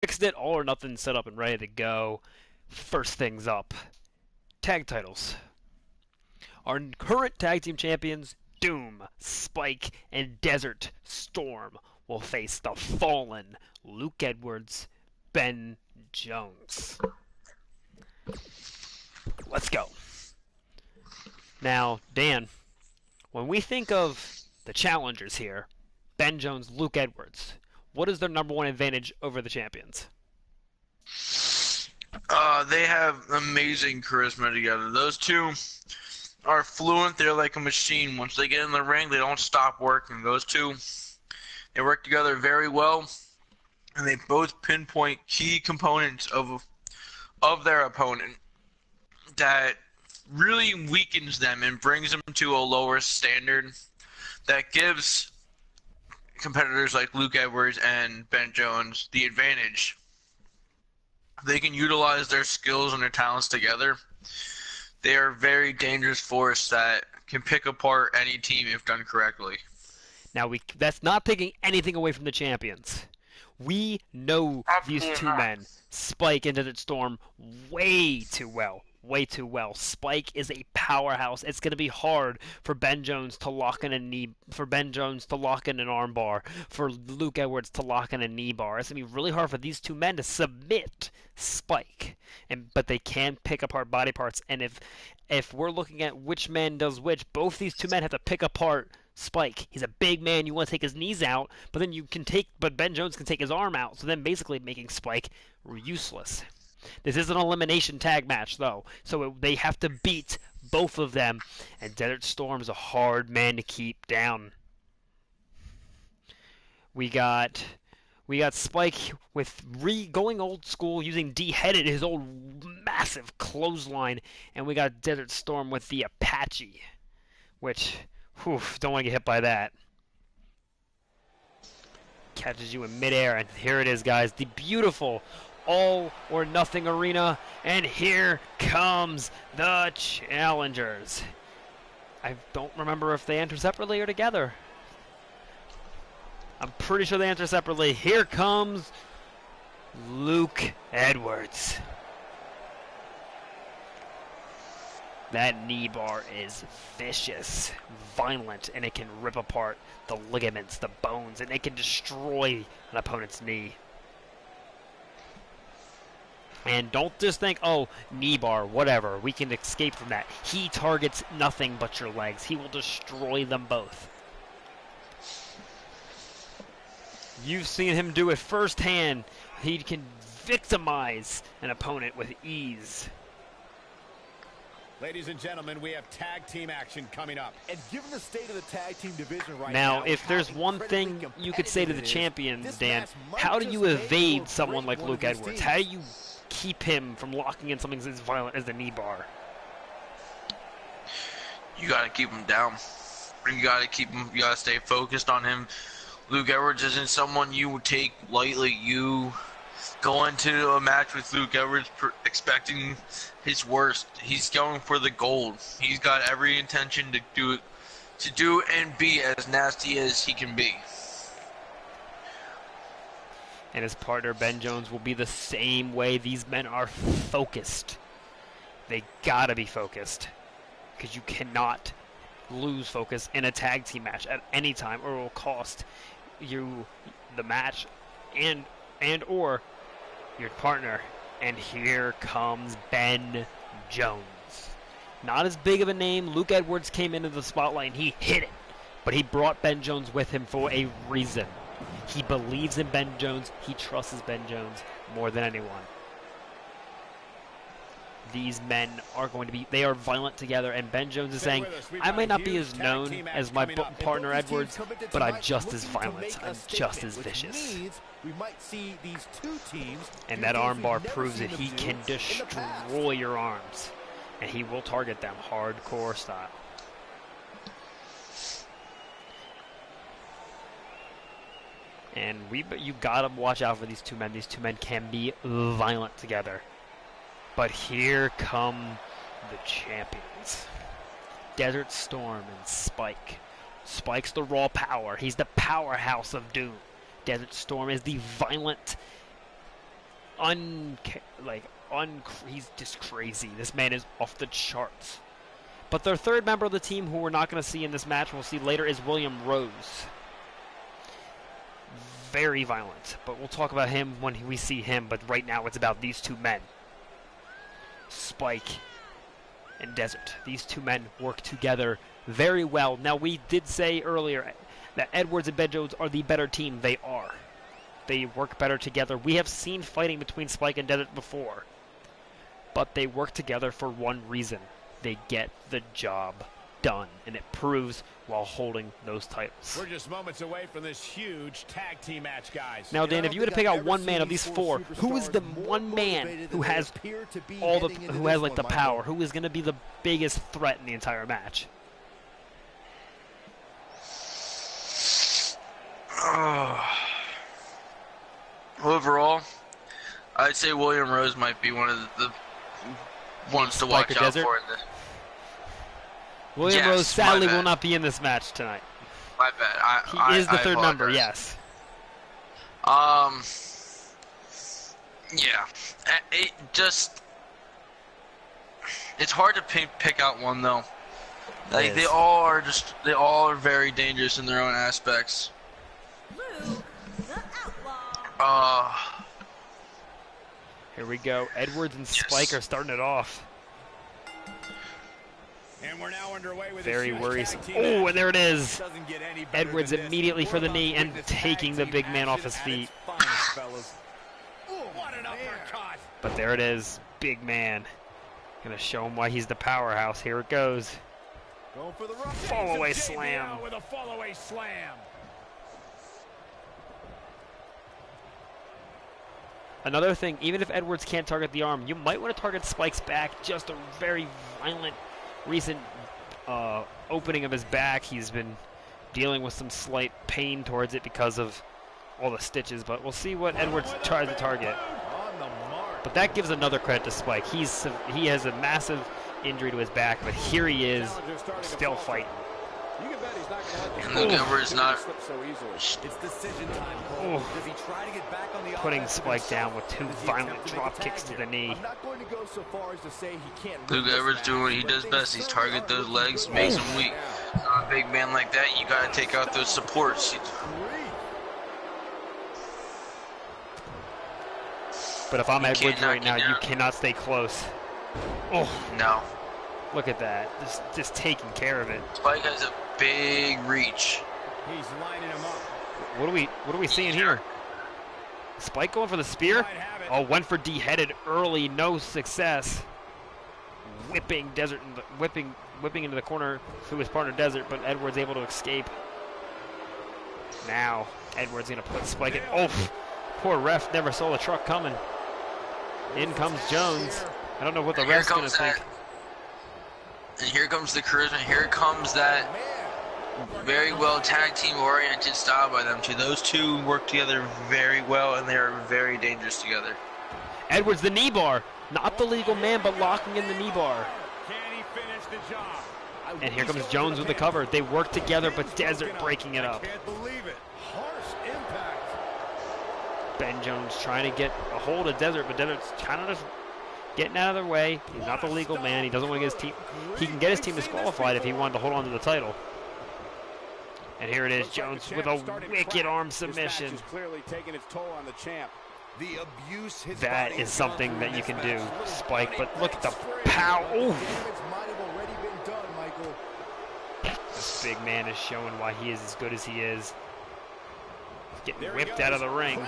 Fixed it, all or nothing set up and ready to go. First things up, tag titles. Our current tag team champions, Doom, Spike, and Desert Storm, will face the Fallen, Luke Edwards, Ben Jones. Let's go. Now, Dan, when we think of the challengers here, Ben Jones, Luke Edwards, what is their number one advantage over the champions? They have amazing charisma together. Those two are fluent. They're like a machine. Once they get in the ring, they don't stop working. Those two, they work together very well, and they both pinpoint key components of their opponent that really weakens them and brings them to a lower standard that gives competitors like Luke Edwards and Ben Jones the advantage. They can utilize their skills and their talents together. They are a very dangerous force that can pick apart any team if done correctly. Now, that's not taking anything away from the champions. We know these two men, Spike and Desert Storm, way too well. Way too well. Spike is a powerhouse. It's going to be hard for Ben Jones to lock in an armbar, for Luke Edwards to lock in a knee bar. It's going to be really hard for these two men to submit Spike. But they can pick apart body parts, and if we're looking at which man does which, both these two men have to pick apart Spike. He's a big man. You want to take his knees out, but Ben Jones can take his arm out. So then basically making Spike useless. This is an elimination tag match, though, so they have to beat both of them, and Desert Storm's a hard man to keep down. We got Spike with going old school, using D-headed, his old massive clothesline, and we got Desert Storm with the Apache, which, don't want to get hit by that. Catches you in midair, and here it is, guys, the beautiful All or Nothing Arena, and here comes the challengers. I don't remember if they enter separately or together. I'm pretty sure they enter separately. Here comes Luke Edwards. That knee bar is vicious, violent, and it can rip apart the ligaments, the bones, and it can destroy an opponent's knee. And don't just think, oh, knee bar, whatever, we can escape from that. He targets nothing but your legs. He will destroy them both. You've seen him do it firsthand. He can victimize an opponent with ease. Ladies and gentlemen, we have tag team action coming up. And given the state of the tag team division right now, now, if there's one thing you could say to the champions, Dan, how do you evade someone like Luke Edwards? How do you keep him from locking in something as violent as the knee bar? You gotta keep him down. You gotta stay focused on him. Luke Edwards isn't someone you would take lightly. You go into a match with Luke Edwards expecting his worst. He's going for the gold. He's got every intention to do and be as nasty as he can be. And his partner Ben Jones will be the same way. These men are focused. They gotta be focused, because you cannot lose focus in a tag team match at any time, or it will cost you the match and or your partner. And here comes Ben Jones. Not as big of a name. Luke Edwards came into the spotlight and he hit it, but he brought Ben Jones with him for a reason. He believes in Ben Jones. He trusts Ben Jones more than anyone. These men are they are violent together, and Ben Jones is saying, I might not be as known as my partner Edwards, but I'm just as violent. I'm just as vicious. And that armbar proves that he can destroy your arms, and he will target them hardcore style. And you gotta watch out for these two men. These two men can be violent together. But here come the champions. Desert Storm and Spike. Spike's the raw power. He's the powerhouse of Doom. Desert Storm is the violent he's just crazy. This man is off the charts. But their third member of the team who we're not going to see in this match, we'll see later, is William Rose. Very violent, but we'll talk about him when we see him. But right now it's about these two men, Spike and Desert. These two men work together very well. Now, we did say earlier that Edwards and Ben Jones are the better team. They are. They work better together. We have seen fighting between Spike and Desert before, but they work together for one reason. They get the job done, and it proves while holding those titles. We're just moments away from this huge tag team match, guys. Now, Dan, if you had to pick out one man of these four, who is the one man who has the power? Who is going to be the biggest threat in the entire match? Overall, I'd say William Rose might be one of the ones to watch out for. William Rose sadly will not be in this match tonight. My bad. He is the third member, yes. Yeah. It's hard to pick out one though. Like they all are very dangerous in their own aspects. Here we go. Edwards and Spike are starting it off. And we're now underway with very worrisome. Oh, and there it is. Edwards immediately for the knee and taking the big man off his feet. But there it is. Big man. Gonna show him why he's the powerhouse. Here it goes. Fall away slam. With a fall away slam. Another thing, even if Edwards can't target the arm, you might want to target Spike's back. Just a very violent recent opening of his back. He's been dealing with some slight pain towards it because of all the stitches, but we'll see what Edwards tries to target. But that gives another credit to Spike. He has a massive injury to his back, but here he is, still fighting. And Luke Edwards not putting Spike down with two violent drop kicks to the knee. Luke Edwards doing what he does best. He's target those legs, makes him weak. On a big man like that, you gotta take out those supports. But if I'm Edwards right now, you cannot stay close. Oh no! Look at that, just taking care of it. Spike has a big reach. He's lining him up. What are we seeing here? Spike going for the spear? Oh, went for D-headed early, no success. Whipping Desert, whipping into the corner through his partner Desert, but Edwards able to escape. Now Edwards gonna put Spike in. Oh, poor ref never saw the truck coming. In comes Jones. I don't know what the ref's gonna think. And here comes the charisma. Here comes that very well tag team oriented style by them two. Those two work together very well, and they are very dangerous together. Edwards, the knee bar. Not the legal man, but locking in the knee bar. Can he finish the job? And here comes Jones with the cover. They work together, but Desert breaking it up. I can't believe it. Harsh impact. Ben Jones trying to get a hold of Desert, but Desert's kind of just getting out of their way. He's not the legal man. He doesn't want to get his team. He can get his team disqualified if he wanted to hold on to the title. And here it is, Jones with a wicked arm submission. Clearly taking its toll on the champ. The abuse that is something that you can do, Spike. But look at the power. This big man is showing why he is as good as he is. He's getting whipped out of the ring.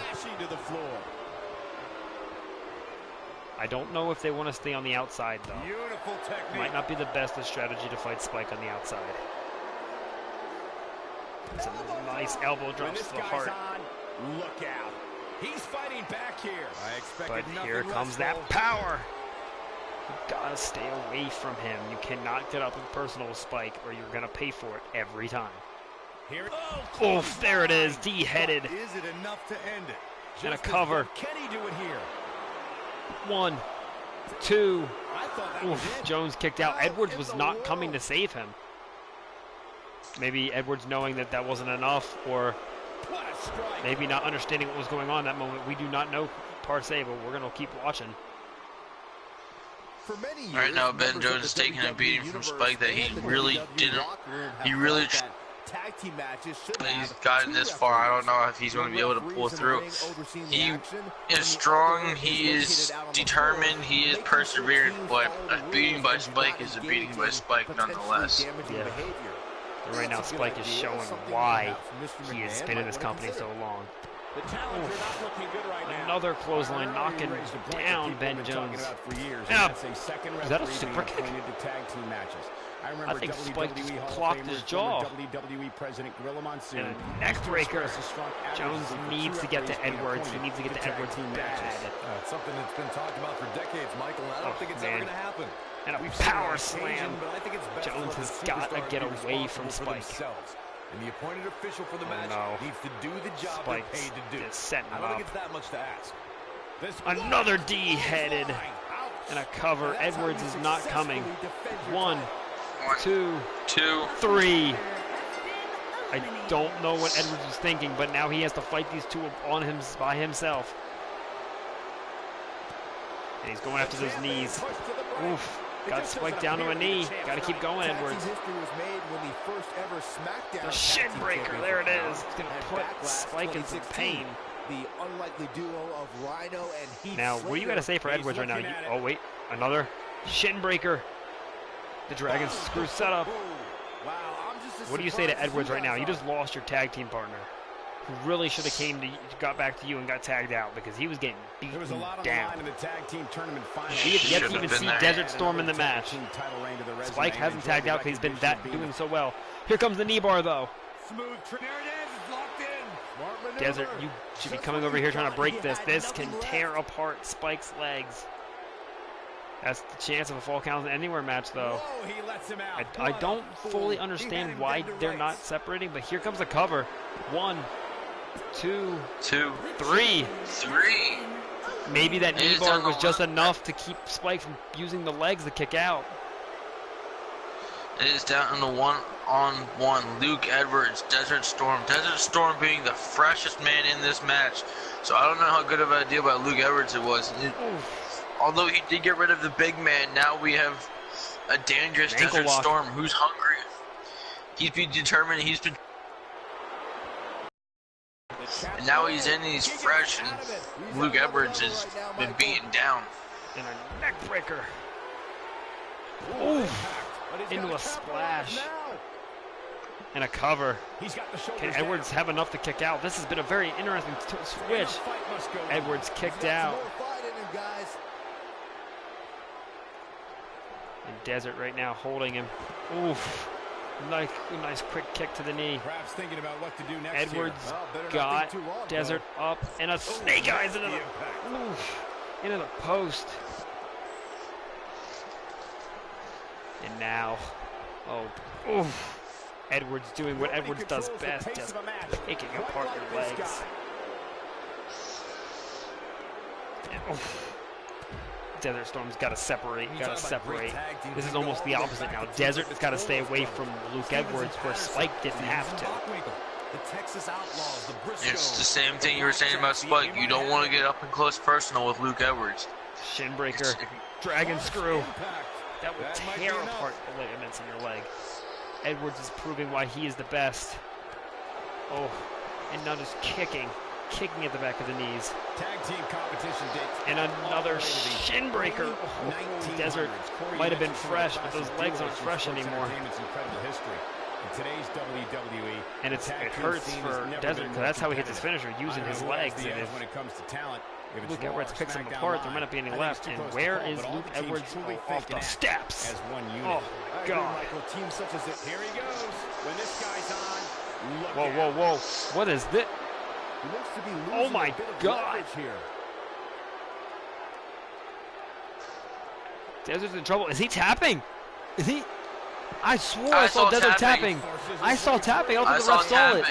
I don't know if they want to stay on the outside, though. Might not be the best of strategy to fight Spike on the outside. Some nice elbow drops to the heart. Look out. He's fighting back here. But here comes that power. You gotta stay away from him. You cannot get up and personal with Spike, or you're gonna pay for it every time. Oh, there it is, D-headed. Is it enough to end it? And a cover. Can he do it here? 1, 2. Oof, Jones kicked out. Edwards was not coming to save him. Maybe Edwards knowing that that wasn't enough, or maybe not understanding what was going on in that moment. We do not know Parsay, but we're gonna keep watching. For many years, Right now, Ben members of Jones is the taking a WWE beating from universe Spike that he and the really WWE didn't. locker room have He really felt that tag team matches should He's have gotten two this far. I don't referees. know if he's going to be able to pull Referees in the through. ring overseeing the He action, and is the strong. other He located is out on the determined. floor, He is making sure persevering. teams But follow the a beating rules by and do Spike not is a engage beating by in Spike potentially nonetheless. damaging Yeah. behavior. And right now, That's a good Spike is idea. showing Something why perhaps Mr. he has McMahon been in might this wanna company so consider. long. The challenger not looking good right now. Another clothesline knocking Raised a point that down people Ben have been talking Jones. about for years, and Yeah. that's a second Is that a referee being super kick? appointed to tag team matches. I remember think Spike WWE just Hall of clocked Famer his and jaw. former WWE President Gorilla Monsoon. And a neck breaker. expressed a strong Jones advocacy for needs two to get to referees being Edwards. He appointed needs to get to tag Edwards team bad. matches. It's something that's been talked about for decades, Michael, and I don't Oh, think it's man. ever going to happen. And a We've seen it on power occasion, slam. but I think it's best Jones for has the got to superstars get to be away from responsible for Spike. themselves. And the appointed official for the Oh, match no. needs to do the job they're Spike's paid to do. just setting I him don't up. think it's that much to ask. Another D-headed and a cover. Edwards is not coming. 1, 2, 3. I don't know what Edwards was thinking, but now he has to fight these two on him by himself. And he's going after those knees. Oof. Got Spike down to a knee. Got to keep going, Edwards. The shin breaker. There it is. It's going to put Spike in some pain. The unlikely duo of Rhino and Heath Now, what do you got to say for Edwards right now? Oh, wait. Another shin breaker. The Dragon Screw setup. What do you say to Edwards right now? You just lost your tag team partner, who really should have got back to you and got tagged out because he was getting beaten There was a lot on the down. line in the tag team tournament final. We have yet to Should've even been see there. Desert Storm in the match. Team title reign to the resume Spike and hasn't enjoyed tagged the out because he's been recognition of being doing so well. Here comes the knee bar, though. Smooth. Hernandez is locked in. Desert, you should be coming over here trying to break this. This can tear apart Spike's legs. That's the chance of a fall count anywhere match, though. Whoa, he lets him out. I don't fully understand why they're not separating, but here comes a cover. 1, 2, 3. Maybe that knee He's bar done was a just lot. enough to keep Spike from using the legs to kick out. It is down to 1-on-1. Luke Edwards, Desert Storm. Desert Storm being the freshest man in this match. So I don't know how good of an idea by Luke Edwards it was. Although he did get rid of the big man, now we have a dangerous Ankle Desert lock. Storm who's hungry. He's been determined. He's been. And now he's in. He's fresh, and Luke Edwards has been beaten down. And a neck breaker. Oof. Into a splash. And a cover. Can Edwards have enough to kick out? This has been a very interesting switch. Edwards kicked out. And Desert right now holding him. Oof. Nice quick kick to the knee. Perhaps thinking about what to do next Edwards here. got Desert up and a snake eyes into the post. And now, oof. Edwards doing what Edwards does best, just picking apart your legs. And, Desert Storm's got to separate. This is almost the opposite now. Desert has got to stay away from Luke Edwards, where Spike didn't have to. It's the same thing you were saying about Spike. You don't want to get up and close personal with Luke Edwards. Shin breaker, dragon screw. That will tear apart the ligaments in your leg. Edwards is proving why he is the best. Oh, and now just kicking at the back of the knees. Tag team competition dates. And another shin breaker. Oh, Desert might have been fresh, but those legs aren't fresh anymore. And it hurts for Desert because that's how he hits his finisher, using his legs. And if Luke Edwards picks him apart, there might not be any left. And where is Luke Edwards? Oh, off the steps. Oh, God. Here he goes. When this guy's on, look Whoa, whoa, whoa. What is this? Oh, my God. Desert's in trouble. Is he tapping? Is he? I swore I saw Desert tapping. I saw tapping. I don't think the ref saw it.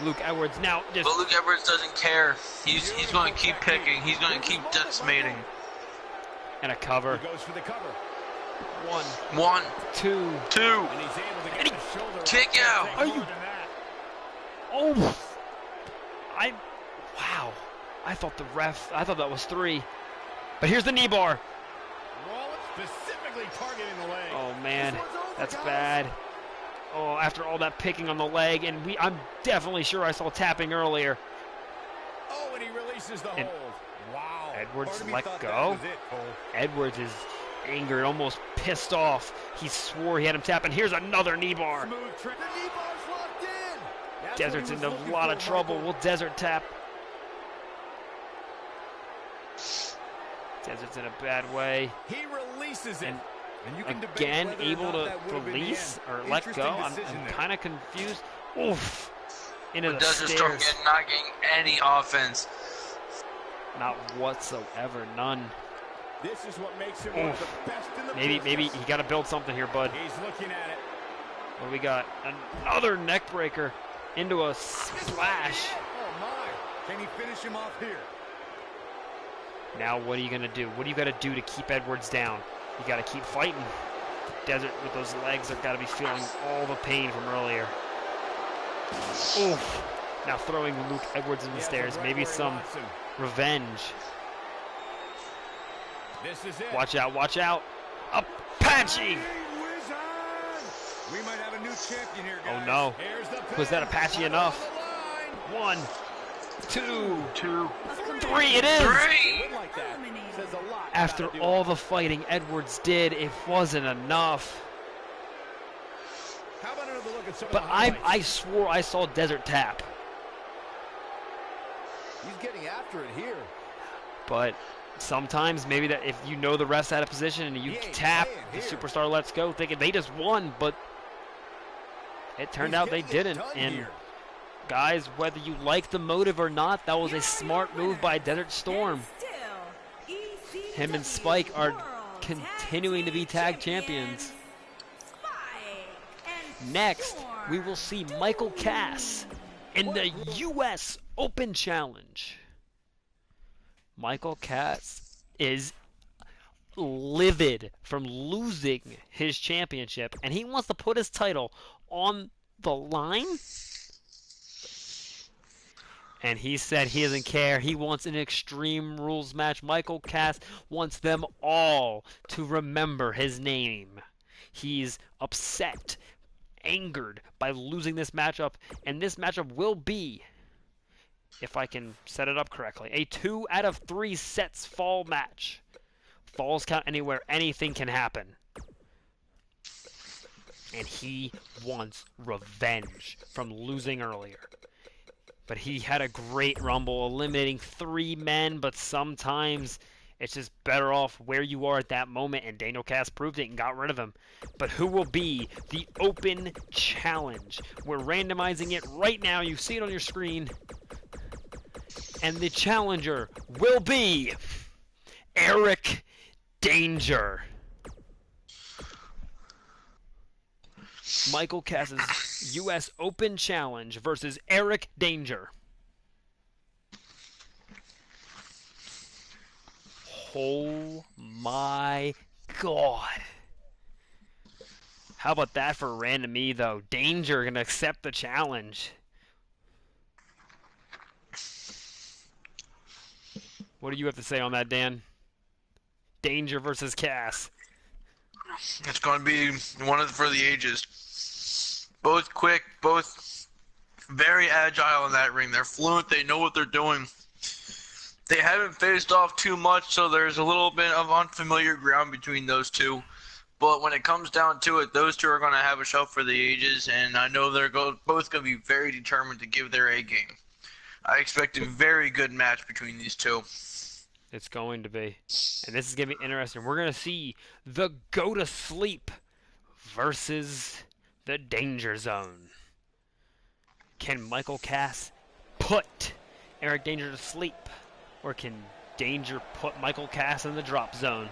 Luke Edwards now just. But Luke Edwards doesn't care. He's going to keep picking. He's going to keep decimating. And a cover. He goes for the cover. 1, 2. And he kick out. Are you? Oh. Wow. I thought that was 3. But here's the knee bar. Rollins specifically targeting the leg. Oh man, This one's over, that's guys. bad. Oh, after all that picking on the leg, and I'm definitely sure I saw tapping earlier. Oh, and he releases the And hold. Wow. Edwards Part of me let thought go. that was it, Cole. Edwards is angered, almost pissed off. He swore he had him tap, and here's another knee bar. Smooth trick. The knee bar's locked in. That's Desert's what in he a was looking lot of for, trouble. Michael. Will Desert tap? Desert's in a bad way. He releases it. And you can debate again, whether or able not to that would have been the release end. or let Interesting go. I'm decision there. kind of confused. Oof. Into But the Desert Storm stairs. not getting any offense. Not whatsoever. None. This is what makes him one of the best in the Maybe business. he got to build something here, bud. He's looking at it. What do we got? Another neck breaker into a splash. Oh my! Can he finish him off here? Now what are you gonna do? What do you got to do to keep Edwards down? You got to keep fighting. Desert with those legs are got to be feeling all the pain from earlier. Oof. Now throwing Luke Edwards in the He has stairs. him right Maybe where he some wants him. revenge. This is it. Watch out, watch out. Apache! We might have a new champion here, guys. Oh no. Here's the Was that pin. Apache Right enough? on the line. 1, 2, 2, 3, it is! 3. Win like that says a lot. After about a all duo. the fighting Edwards did, it wasn't enough. How about another look at some But of the highlights? I swore I saw Desert tap. He's getting after it here. But sometimes maybe that if you know the ref's out of position and you He ain't tap, playing the here. superstar lets go, thinking they just won, but it turned He's out they getting it didn't. done And here. guys, whether you like the motive or not, that was a smart move by Desert Storm. Him and Spike are continuing to be tag champions. Next, we will see Michael Cass in the U.S. Open Challenge. Michael Cass is livid from losing his championship, and he wants to put his title on the line. And he said he doesn't care. He wants an Extreme Rules match. Michael Cass wants them all to remember his name. He's upset, angered by losing this matchup, and this matchup will be, if I can set it up correctly, a 2 out of 3 sets fall match. Falls count anywhere, anything can happen. And he wants revenge from losing earlier. But he had a great Rumble, eliminating 3 men, but sometimes it's just better off where you are at that moment, and Daniel Cass proved it and got rid of him. But who will be the Open Challenge? We're randomizing it right now. You see it on your screen. And the challenger will be Eric Danger. Michael Cass's U.S. Open Challenge versus Eric Danger. Oh my God. How about that for Random E, though? Danger gonna accept the challenge. What do you have to say on that, Dan? Danger versus Cass. It's going to be one for the ages. Both quick, both very agile in that ring. They're fluent. They know what they're doing. They haven't faced off too much, so there's a little bit of unfamiliar ground between those two. But when it comes down to it, those two are going to have a show for the ages, and I know they're both going to be very determined to give their A game. I expect a very good match between these two. It's going to be. And this is going to be interesting. We're going to see the Go to Sleep versus the Danger Zone. Can Michael Cass put Eric Danger to sleep? Or can Danger put Michael Cass in the drop zone?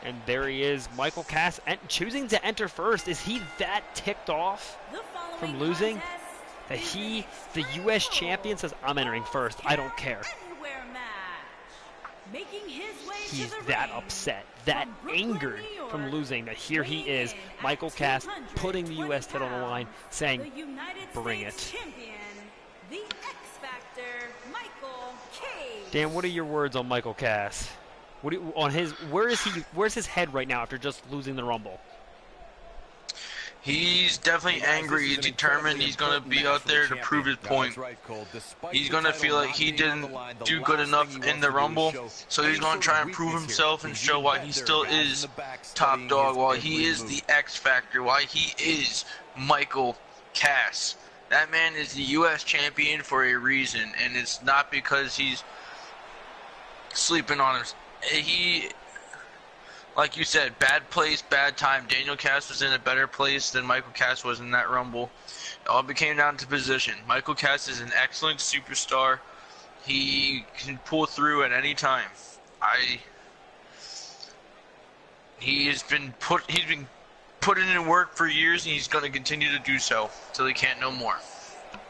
And there he is, Michael Cass, choosing to enter first. Is he that ticked off from losing that he, the U.S. champion, says, I'm entering first. I don't care. Making his way He's to the that ring. upset, that From Brooklyn, angered New York, from losing, that here he weighing is, in Michael at Cass, putting the 220 U.S. title on the line, pounds, saying, the United "Bring States it." Champion, the X Factor, Michael Cage. Dan, what are your words on Michael Cass? What do you, on his? Where is he? Where's his head right now after just losing the Rumble? He's definitely angry. He's determined. He's going to be out there to prove his point. He's going to feel like he didn't do good enough in the Rumble, so he's going to try and prove himself and show why he still is top dog, why he is the X Factor, why he is Michael Cass. That man is the U.S. champion for a reason, and it's not because he's sleeping on him. He, like you said, bad place, bad time. Daniel Cass was in a better place than Michael Cass was in that Rumble. It all became down to position. Michael Cass is an excellent superstar. He can pull through at any time. He's been putting in work for years, and he's going to continue to do so till he can't no more.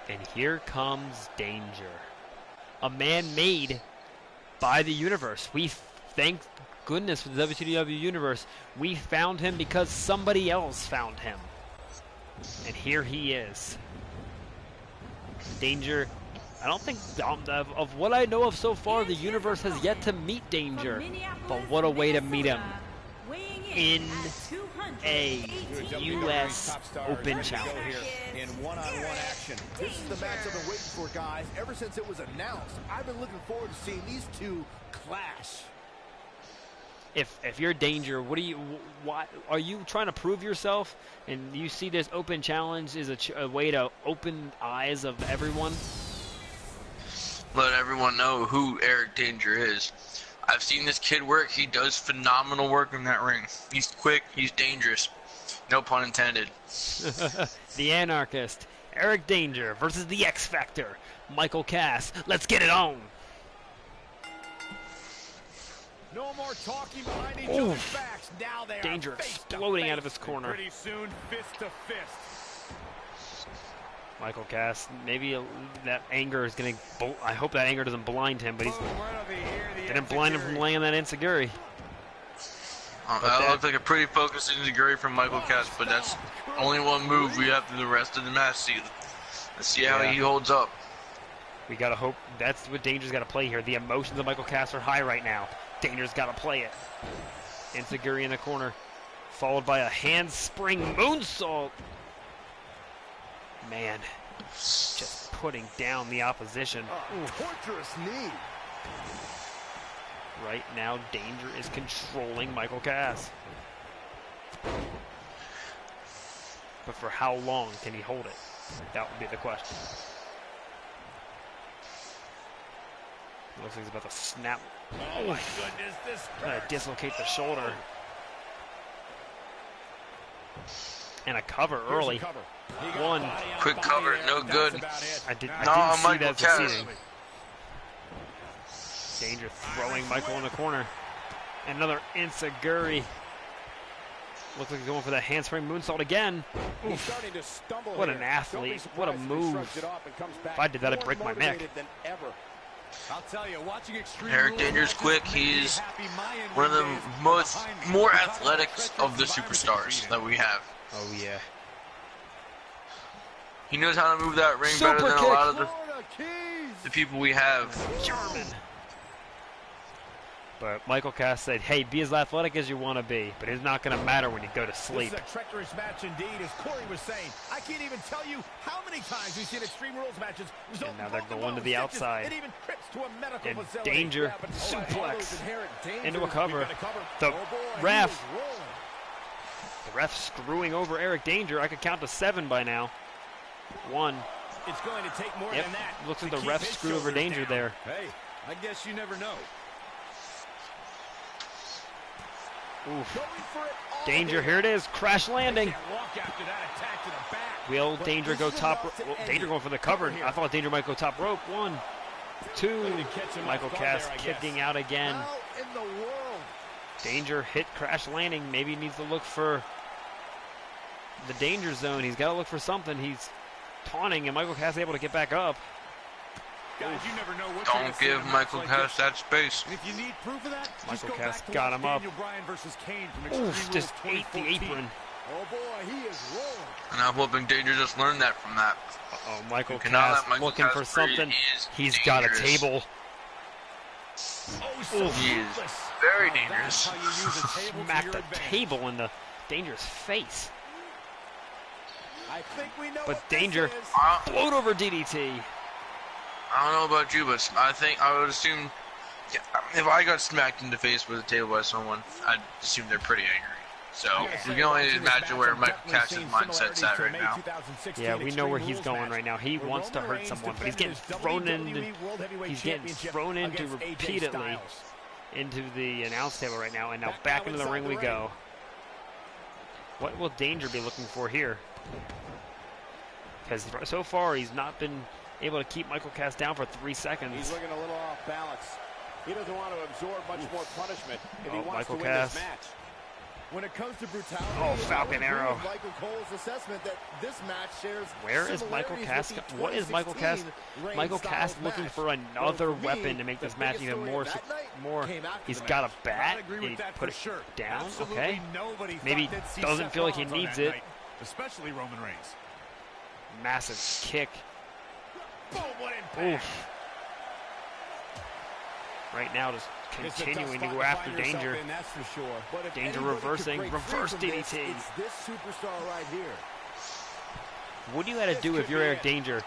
And here comes Danger, a man made by the universe. We thank goodness for the WCW universe. We found him because somebody else found him. And here he is. Danger, I don't think, of what I know of so far, the universe has yet to meet Danger. But what a way to meet him. In a U.S. Open Challenge. In one-on-one action. This is the match I've been waiting for, guys. Ever since it was announced, I've been looking forward to seeing these two clash. If you're Danger, why are you trying to prove yourself? And you see this Open Challenge is a way to open eyes of everyone? Let everyone know who Eric Danger is. I've seen this kid work. He does phenomenal work in that ring. He's quick. He's dangerous. No pun intended. The Anarchist, Eric Danger versus the X Factor, Michael Cass. Let's get it on. No more talking behind each other's backs. Now they Danger are face to exploding face. out of his corner. Pretty soon, fist to fist. Michael Cass, maybe that anger is going to... I hope that anger doesn't blind him, but he's didn't blind him from laying that enziguri. That looked like a pretty focused enziguri from Michael Cass, but that's only one move. We have the rest of the match. Let's see how he holds up. We got to hope that's what Danger's got to play here. The emotions of Michael Cass are high right now. Danger's got to play it. Enziguri in the corner, followed by a handspring moonsault. Man, just putting down the opposition. Torturous knee. Right now, Danger is controlling Michael Cass. But for how long can he hold it? That would be the question. Looks like he's about to snap. Oh my goodness, this Trying to dislocate the shoulder. And a cover early. One. Quick cover, no good. I didn't No, see Michael that Cass. succeeding. Danger throwing Michael in the corner. Another enziguri. Looks like he's going for that handspring moonsault again. He's starting to stumble What here. an athlete. Don't be What a surprised if he move. shrugs it off and comes back If I did that, I'd more break my neck. motivated than ever. I'll tell you, watching Extreme Eric Rules Danger's matches quick. makes me He's happy. My end one of the days behind me. more Talk about athletics of the treacherous superstars environment that we have. Oh, yeah. He knows how to move that ring Super better than kick. a lot of Florida Keys. the people we have. German. But Michael Cass said, hey, be as athletic as you want to be, but it's not going to matter when you go to sleep. This is a treacherous match indeed, as Corey was saying. I can't even tell you how many times we've seen Extreme Rules matches result And now in they're broken going to bones, the stitches, outside. and even trips to a medical And facility. Danger, Yeah, but all that- all those suplex inherent dangers, into a we've cover. gotta cover. The Oh boy, he ref. is rolling. The ref screwing over Eric Danger. I could count to 7 by now. 1. It's going to take more Yep. than that. Looks like to the keep ref his screwed over shoulders Danger down. there. Hey, I guess you never know. Oof. Going for it all Danger, here it is. Crash landing. Can't walk after that attack to the back. Will But Danger this go is top enough to rope? end Danger it. going for the cover. Here. I thought Danger might go top rope. 1, 2. Way to catch him Michael off guard Cass there, I guess. kicking out again. How in the world? Danger hit crash landing. Maybe he needs to look for the danger zone. He's got to look for something. He's taunting, and Michael Cass able to get back up. Guys, you never know what you're Don't gonna see in give a match Michael like Cass this. that space. And if you need proof of that, just Michael go Cass back to got watch him up. Daniel Bryan versus Kane from Extreme Oof, Rules just ate the 2014. apron. Oh boy, he is rolling. And I'm hoping Danger just learned that from that. Oh, Michael You cannot Cass let Michael looking Cass for breathe. something. He is He's got a dangerous. table. Oh, so Oof. He is ruthless. very Now that's dangerous. how you use a table to Smacked your the advantage. table in the Danger's face. I think we know But what Danger this is. float over DDT. I don't know about you, but I think I would assume if I got smacked in the face with a table by someone, I'd assume they're pretty angry. So we can only imagine where Michael Cass's mindset's at right now. Yeah, we know where he's going right now. He wants to hurt someone, but he's getting thrown into repeatedly into the announce table right now, and now back into the ring we go. What will Danger be looking for here? Because so far he's not been able to keep Michael Cass down for 3 seconds. He's looking a little off balance. He doesn't want to absorb much more punishment if he wants Michael to win Cass. this match. When it comes to brutality, Oh, Falcon I agree Arrow. with Michael Cole's assessment that this match shares Where is Michael similarities Cass? with the What is Michael Cass? 2016 Reigns Michael Cass Styles looking match. for Well, another for me, weapon to make the this match biggest even story more. of that night More. came after He's the got match. a bat. I agree He with that put for it sure. down. Absolutely Okay. nobody Maybe thought they'd see doesn't Seth feel like he Rollins on needs that it. night, especially Roman Reigns. Massive kick. Boom, what impact. Oof. Right now, just It's a tough continuing to spot go after find yourself Danger. in, that's for sure. But if Danger anybody could reversing, break free reverse from this, DDT. It's this superstar right here. What do you got to This do if could you're be Eric it. Danger?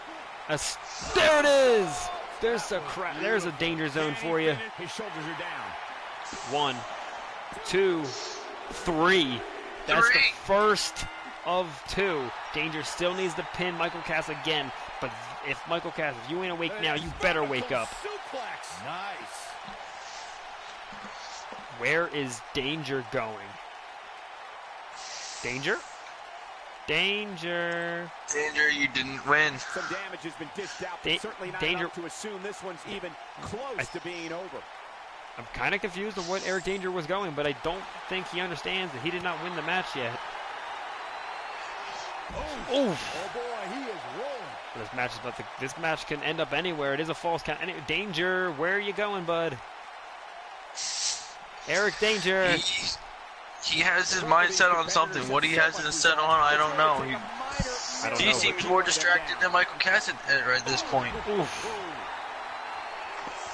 There it is. There's a there's a danger zone for you. His shoulders are down. 1, 2, 3. That's the Three. first of 2. Danger still needs to pin Michael Cass again. But if Michael Cass, if you ain't awake now, you better wake up. Suplex. Nice. Where is Danger going? Danger? Danger. Danger, you didn't win. Some damage has been dished out, but certainly not Danger. enough to assume this one's even close to being over. I'm kind of confused on what Eric Danger was going, but I don't think he understands that he did not win the match yet. Oof. Oh boy, he is rolling. This match is about to, this match can end up anywhere. It is a false count. Danger, where are you going, bud? Eric Danger. He has his mindset on something. What he has his set on, I don't know. I don't He know. seems more distracted than Michael Cass at this point. Oof.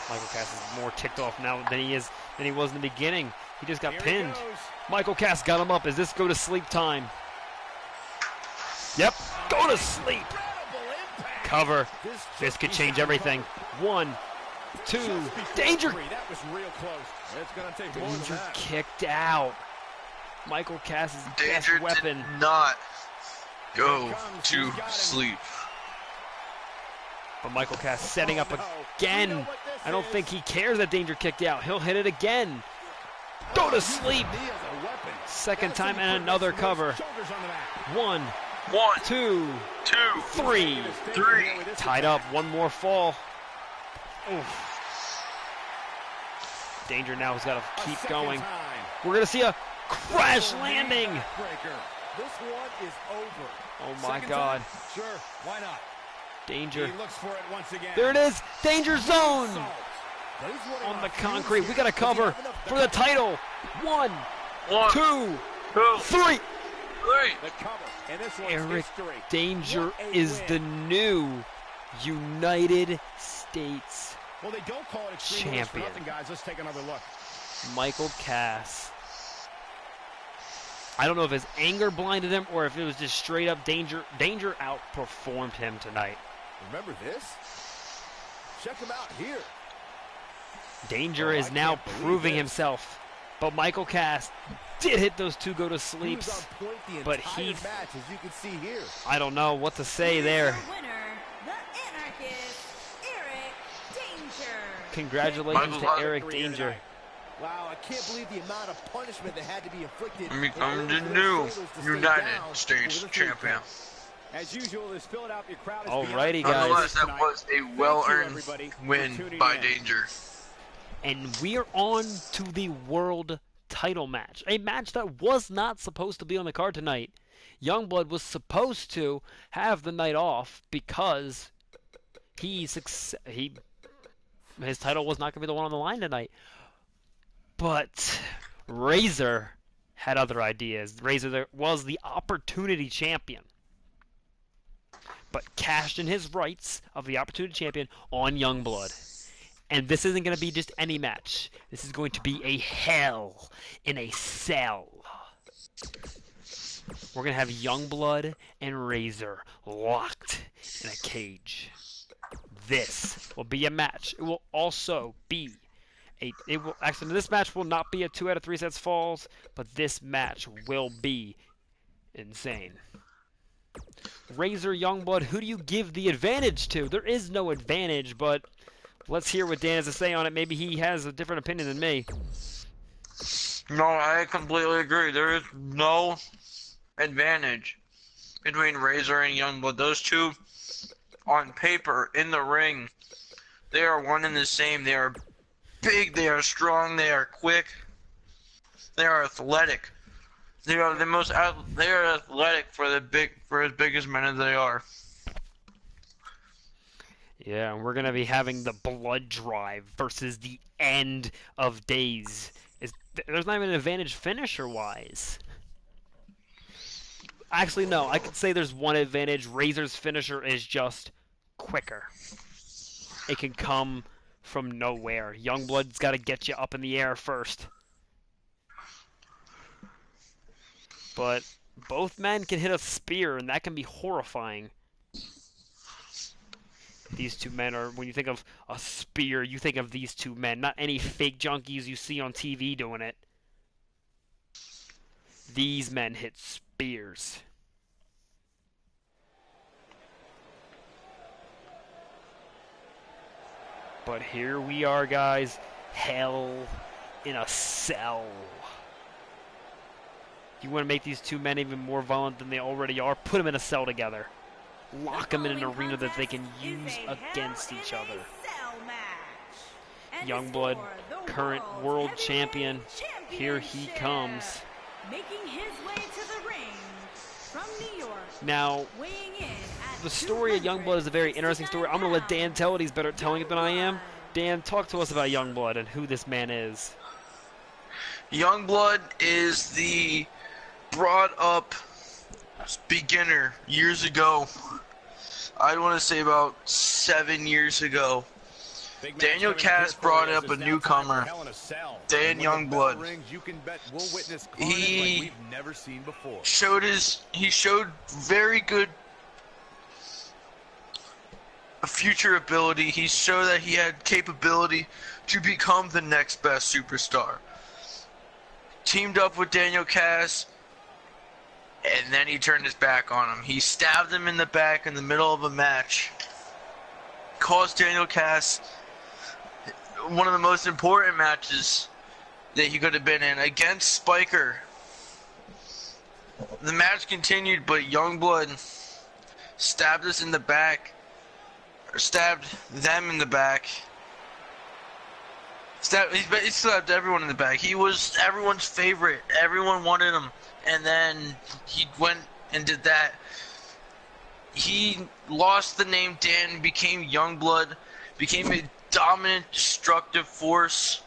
Michael Cass is more ticked off now than he was in the beginning. He just got Here he pinned. goes. Michael Cass got him up. Is this go to sleep time? Yep. Go to sleep. Incredible impact. Cover. This could change everything. 1, 2. Just before Danger. 3. That was real close. It's going to take more than Danger that. kicked out. Michael Cass's best Danger weapon. did not go to sleep. But Michael Cass setting up again. I don't think he cares that Danger kicked out. He'll hit it again. Go to sleep. Knee as a weapon. Second time and another cover. Shoulders on the mat. 1, 1, 2, 2, 3. 3. Tied up. One more fall. Oof. Danger now has got to A keep second going. time. We're going to see a crash landing. Breaker. This one is over. Oh my Second God. time? Sure. Why not? Danger. He looks for it once again. There it is. Danger zone. Assault. But he's running On the on fumes concrete. here. We got to Does he cover have enough for the balance? title. 1, 1, 2, 2, 3. 3. The cover. And this one's Eric history. Danger What a is win. the new United States Well, they don't call it extreme rules for champion. nothing, guys. Let's take another look. Michael Cass. I don't know if his anger blinded him or if it was just straight up Danger. Danger outperformed him tonight. Remember this? Check him out here. Danger Oh, is I now can't believe proving this. himself. But Michael Cass did hit those 2 go to He was sleeps. on point the but entire he- match, as you can see here. I don't know what to say Here's there. your winner, the Anarchist, Eric Danger. Congratulations Michael to Cass. Eric Danger. Wow, I can't believe the amount of punishment that had to be inflicted. I'm in the order for new those shoulders to stay United down States over the 3 champion. count. As usual, this Philadelphia crowd is Alrighty, beyond guys. Nonetheless, that tonight. was a Thank you, well-earned everybody, for win tuning by in. Danger. And we're on to the world title match. A match that was not supposed to be on the card tonight. Youngblood was supposed to have the night off because he his title was not going to be the one on the line tonight. But Razor had other ideas. Razor was the Opportunity Champion, but cashed in his rights of the Opportunity Champion on Youngblood. And this isn't going to be just any match. This is going to be a Hell in a Cell. We're going to have Youngblood and Razor locked in a cage. This will be a match. It will also be actually, this match will not be a 2 out of 3 sets falls, but this match will be insane. Razor, Youngblood, who do you give the advantage to? There is no advantage, but let's hear what Dan has to say on it. Maybe he has a different opinion than me. No, I completely agree. There is no advantage between Razor and Youngblood. Those two, on paper, in the ring, they are one and the same. They are big, they are strong, they are quick, they are athletic. They are they are athletic for as big as men as they are. Yeah, and we're gonna be having the Blood Drive versus the End of Days. There's not even an advantage finisher-wise. Actually, no, I could say there's one advantage. Razor's finisher is just quicker. It can come from nowhere. Youngblood's got to get you up in the air first. But both men can hit a spear, and that can be horrifying. These two men are, when you think of a spear, you think of these two men, not any fake junkies you see on TV doing it. These men hit spears. But here we are, guys. Hell in a Cell. You want to make these two men even more violent than they already are? Put them in a cell together. Lock them in an arena that they can use against each other. Youngblood, current world champion. Here he comes. Making his way to the ring from New York. Now, the story of Youngblood is a very interesting story. I'm going to let Dan tell it. He's better at telling it than I am. Dan, talk to us about Youngblood and who this man is. Youngblood is the brought-up beginner years ago. I'd want to say about 7 years ago. Daniel Cass brought up a newcomer, Dan Youngblood. He showed very good future ability. He showed that he had capability to become the next best superstar. Teamed up with Daniel Cass, and then he turned his back on him. He stabbed him in the back in the middle of a match. Caused Daniel Cass one of the most important matches that he could have been in against Spiker. The match continued, but Youngblood stabbed us in the back, or stabbed them in the back. He stabbed everyone in the back. He was everyone's favorite. Everyone wanted him. And then he went and did that. He lost the name Dan, became Youngblood, became a dominant, destructive force.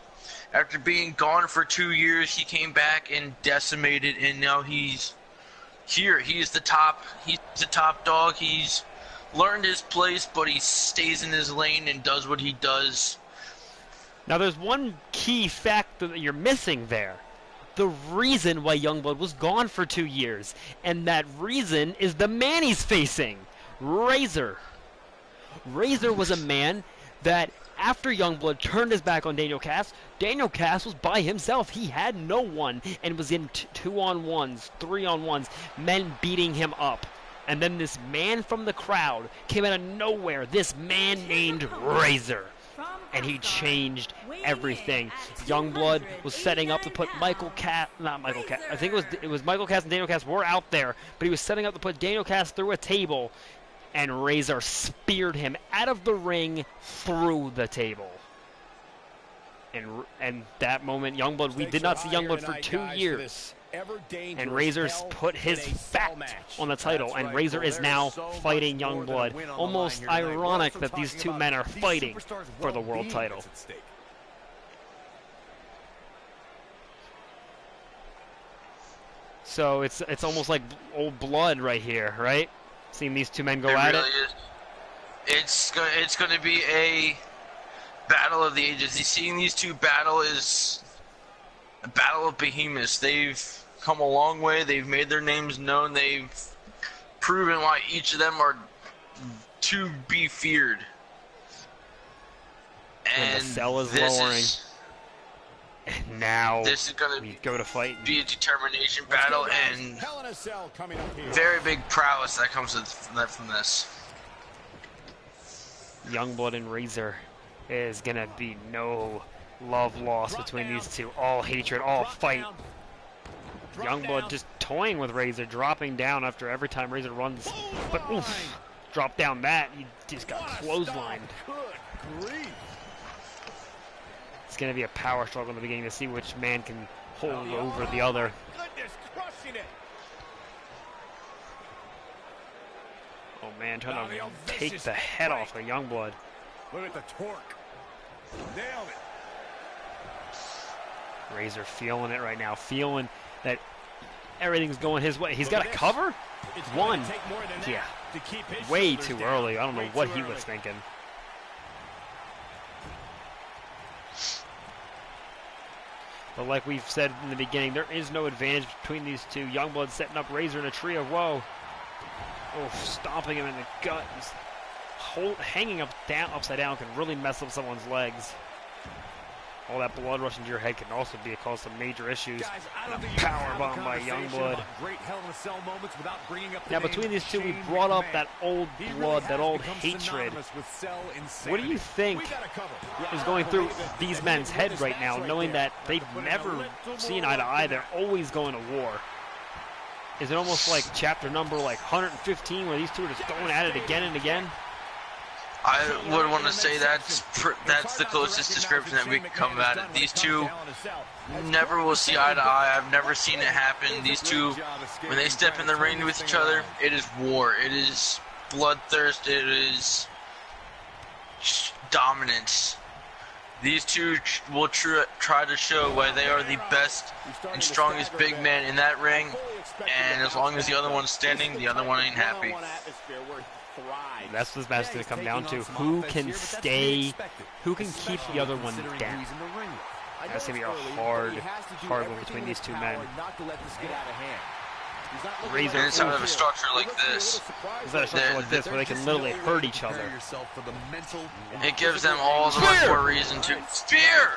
After being gone for 2 years, he came back and decimated, and now he's here. He's the top dog. He's learned his place, but he stays in his lane and does what he does. Now there's one key fact that you're missing there. The reason why Youngblood was gone for 2 years, and that reason is the man he's facing, Razor. Razor was a man that, after Youngblood turned his back on Daniel Cass was by himself. He had no one, and was in 2-on-1s, 3-on-1s, men beating him up. And then this man from the crowd came out of nowhere, this man named Razor. And he changed everything. Youngblood was setting up to put I think it was Michael Cass and Daniel Cass were out there, but he was setting up to put Daniel Cass through a table, and Razor speared him out of the ring through the table. And that moment, Youngblood, we did not see Youngblood for 2 years. ever dangerous. And Razor's put his back on the title, and Razor is now fighting Youngblood. Almost ironic that these two men are fighting for the world title. So it's almost like old blood right here, right? Seeing these two men go at it. It's going to be a battle of the ages. Seeing these two battle is a battle of behemoths. They've come a long way. They've made their names known. They've proven why each of them are to be feared. And the cell is lowering. And now this is going we go to fight. Be a determination battle and very big prowess that comes from this. Youngblood and Razor is going to be no love lost between these two. All hatred, all fight. Youngblood just toying with Razor, dropping down after every time Razor runs. But oof, drop down that. He just got clotheslined. It's going to be a power struggle in the beginning to see which man can hold over the other. Oh man, trying to take the head off of Youngblood. Look at the torque. Nailed it. Razor feeling it right now, feeling that everything's going his way. He's got a cover? One. Yeah. Way too early. I don't know what he was thinking. But like we've said in the beginning, there is no advantage between these two. Youngblood setting up Razor in a tree of woe. Oh, stomping him in the gut. Hanging upside down can really mess up someone's legs. All that blood rushing to your head can also cause some major issues. Power bomb by Youngblood. Now between these two, we brought up that old blood, that old hatred. What do you think is going through these men's head right now, knowing that they've never seen eye to eye? They're always going to war. Is it almost like chapter number 115 where these two are just going at it again and again? I would want to say that's the closest description that we can come at it. These two never will see eye to eye. I've never seen it happen. These two, when they step in the ring with each other, it is war. It is bloodthirst. It is dominance. These two will try to show why they are the best and strongest big man in that ring. And as long as the other one's standing, the other one ain't happy. That's what this match is going to come down to. Who can stay, who can keep the other one down. That's going to be a hard one between these two men. Razor inside of a structure like this. Inside a structure like this where they can literally hurt each other. It gives them all the much more reason to spear!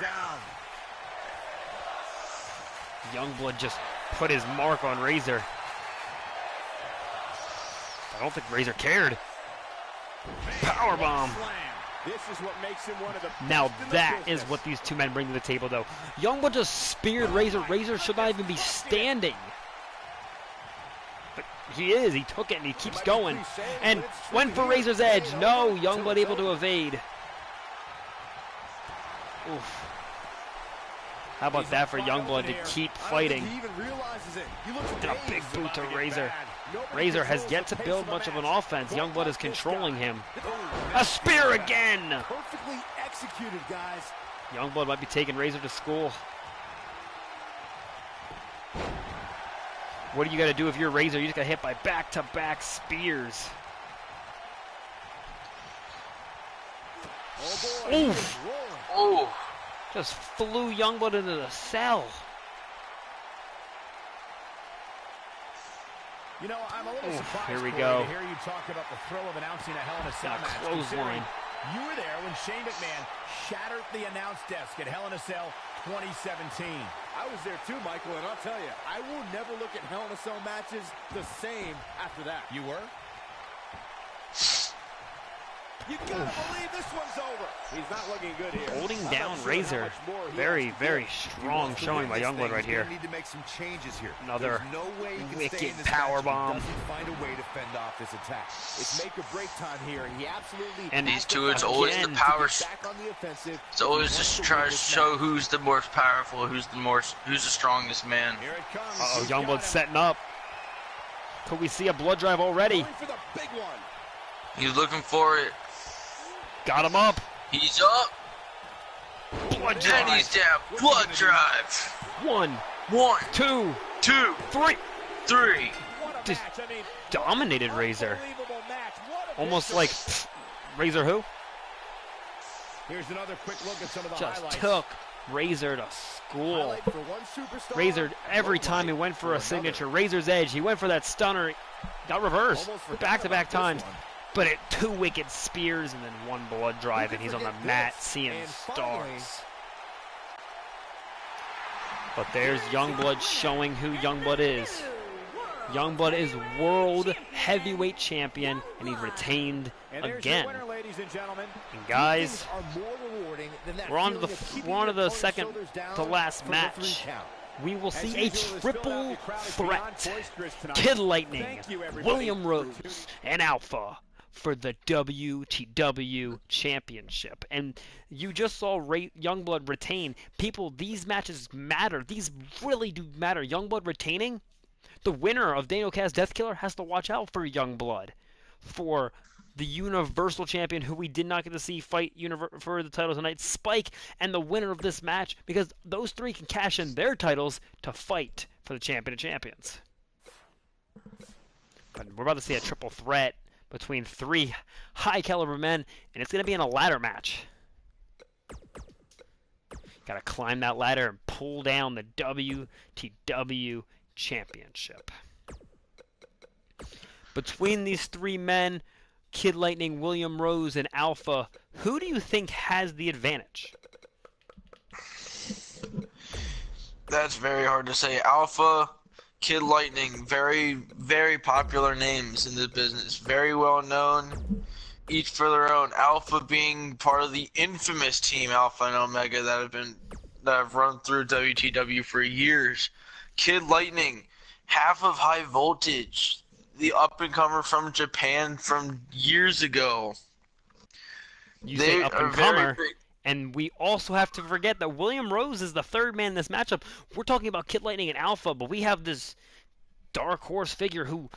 Youngblood just put his mark on Razor. I don't think Razor cared. Powerbomb. Now that is what these two men bring to the table, though. Youngblood just speared Razor. Razor should not even be standing. But he is. He took it and he keeps going. And went for Razor's edge. No, Youngblood able to evade. Oof. How about that for Youngblood to keep fighting? And a big boot to Razor. Razor has yet to build much of an offense. Youngblood is controlling him. A spear again! Perfectly executed, guys. Youngblood might be taking Razor to school. What do you got to do if you're Razor? You just got hit by back-to-back spears. Oh boy. Oof! Oh. Just flew Youngblood into the cell. You know, I'm a little surprised here we Corey, go. to hear you talk about the thrill of announcing a Hell in a Cell match. Clothesline. You were there when Shane McMahon shattered the announce desk at Hell in a Cell 2017. I was there too, Michael, and I'll tell you, I will never look at Hell in a Cell matches the same after that. You were? You gotta believe this one's over. He's not looking good here. Holding I'm down not sure Razor. how much more he Very, has to very give. strong showing by Youngblood right here. Need to make some changes here. Another There's no way he can wicked stay in this power match if he bomb. doesn't find a way to fend off this attack. It's make or break time here, and he absolutely And These has to two, it's find always a the way power. to get back on the offensive. It's always He just wants try win to this show match. who's the most powerful, who's the strongest man. Here it comes. Uh-oh, He's Youngblood got him. setting up. Could we see a blood drive already? Going for the big one. He's looking for it. Got him up. He's up, Blood and drive. he's down. Blood drive. 1, 1, 2, 2, 3. 3. What a Just match. I mean, dominated Razor. unbelievable match. What a Almost victory. like, pfft, Razor who? Here's another quick look at some of the Just highlights. took Razor to school. Highlight for one superstar. Razor, every Low time he light went for a another. signature, Razor's Edge, he went for that stunner, got reversed, Almost forgot back-to-back about this times, one. but it 2 wicked spears and then 1 blood drive, Who and he's could on the forget mat this? seeing And finally- stars. But there's Youngblood showing who Youngblood is. Youngblood is World Heavyweight Champion, and he's retained And there's again. your winner, ladies and gentlemen. And guys, Are more rewarding than that we're on to feeling the of keeping we're on to your the opponent's second shoulders down to last for the match. 3 count. We will As see a usual, it's filled out. triple The crowd is beyond threat. boisterous tonight. Kid Lightning, Thank you, everybody, William for Rose, tuning and Alpha for the WTW Championship. And you just saw Youngblood retain. People, these matches matter. These really do matter. Youngblood retaining, the winner of Daniel Cass Death Killer has to watch out for Youngblood. For the Universal Champion, who we did not get to see fight for the title tonight, Spike, and the winner of this match, because those 3 can cash in their titles to fight for the Champion of Champions. But we're about to see a triple threat between 3 high-caliber men, and it's going to be in a ladder match. Got to climb that ladder and pull down the WTW Championship. Between these 3 men, Kid Lightning, William Rose, and Alpha, who do you think has the advantage? That's very hard to say. Alpha, Kid Lightning, very, very popular names in the business. Very well known, each for their own. Alpha being part of the infamous team Alpha and Omega that have run through WTW for years. Kid Lightning, half of High Voltage, the up-and-comer from Japan from years ago. You say are up-and-comer, very big. and we also have to forget that William Rose is the 3rd man in this matchup. We're talking about Kid Lightning and Alpha, but we have this dark horse figure who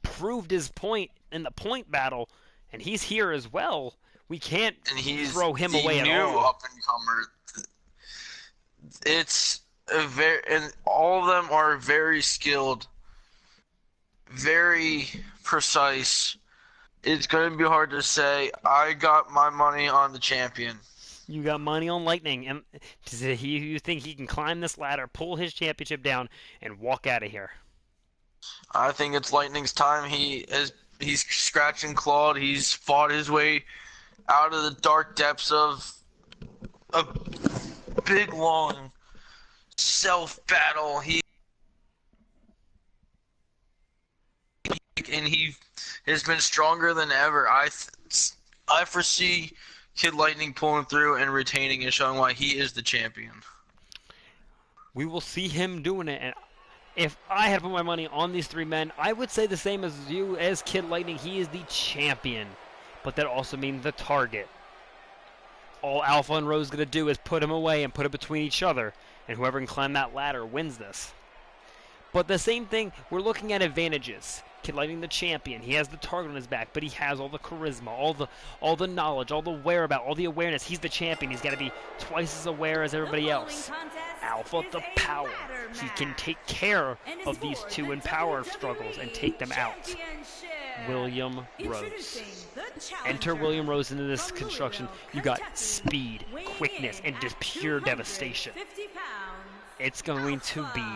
proved his point in the point battle, and he's here as well. We can't And he's throw him the away at new all. up-and-comer. It's and all of them are very skilled, very precise. It's going to be hard to say. I got my money on the champion. You got money on Lightning, and you think he can climb this ladder, pull his championship down, and walk out of here? I think it's Lightning's time. He's scratched and clawed. He's fought his way out of the dark depths of a big, long self-battle. He has been stronger than ever. I foresee Kid Lightning pulling through and retaining and showing why he is the champion. We will see him doing it, and if I had put my money on these 3 men, I would say the same as you, as Kid Lightning. He is the champion, but that also means the target. All Alpha and Rose is going to do is put him away and put it between each other, and whoever can climb that ladder wins this. But the same thing, we're looking at advantages. Kid Lightning, the champion, he has the target on his back, but he has all the charisma, all the knowledge, all the whereabout, all the awareness. He's the champion. He's got to be twice as aware as everybody else. Alpha, the power. He can take care of these 2 in power struggles and take them out. William Rose. Enter William Rose into this construction. You got speed, quickness, and just pure devastation. It's going to be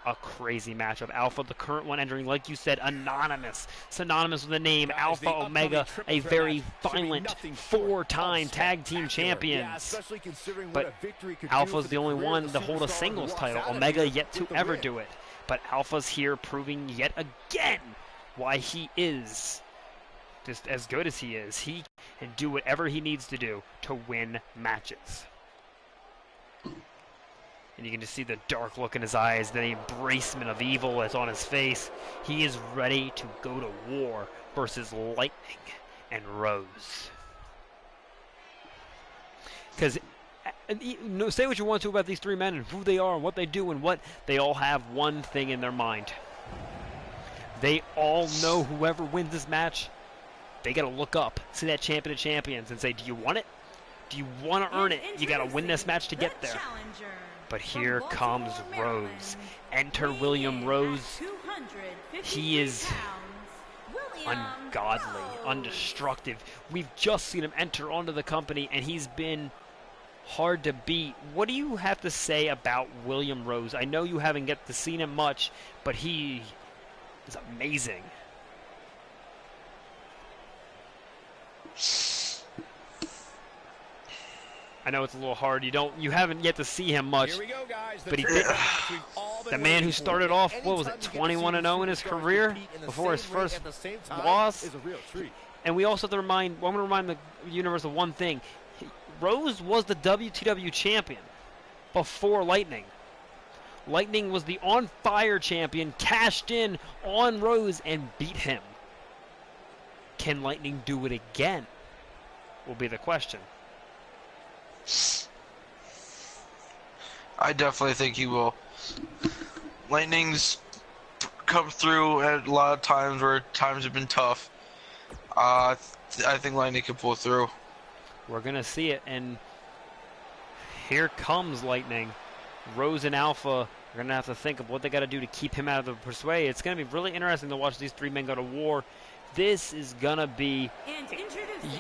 a crazy matchup. Alpha, the current one, entering, like you said, anonymous. Synonymous with the name Guys, Alpha the Omega, upcoming a triple very threat match should be violent nothing short 4-time of tag team spectacular. Yeah, champions. especially considering But what a victory could do Alpha's for the only career one of to the hold a superstar who singles walks title. out of Omega here yet to with the ever win. do it. But Alpha's here proving yet again why he is just as good as he is. and do whatever he needs to do to win matches. And you can just see the dark look in his eyes, the embracement of evil that's on his face. He is ready to go to war versus Lightning and Rose. Because say what you want to about these three men and who they are and what they do and what, they all have one thing in their mind. They all know whoever wins this match, they got to look up, see that champion of champions, and say, do you want it? Do you want to earn it? You got to win this match to get there. But here comes Rose. Enter William Rose. He is ungodly, undestructive. We've just seen him enter onto the company, and he's been hard to beat. What do you have to say about William Rose? I know you haven't get to see him much, but he is amazing. I know it's a little hard. You haven't yet to see him much, but he did. The man who started off, what was it, 21-0 in his career before his first loss. And we also have to I want to remind the universe of one thing. Rose was the WTW champion before Lightning. Lightning was the on fire champion, cashed in on Rose and beat him. Can Lightning do it again? Will be the question. I definitely think he will. Lightning's come through at a lot of times where times have been tough. I think Lightning can pull through. We're going to see it, and here comes Lightning. Rose and Alpha are going to have to think of what they got to do to keep him out of the persuade. It's going to be really interesting to watch these three men go to war. This is going to be...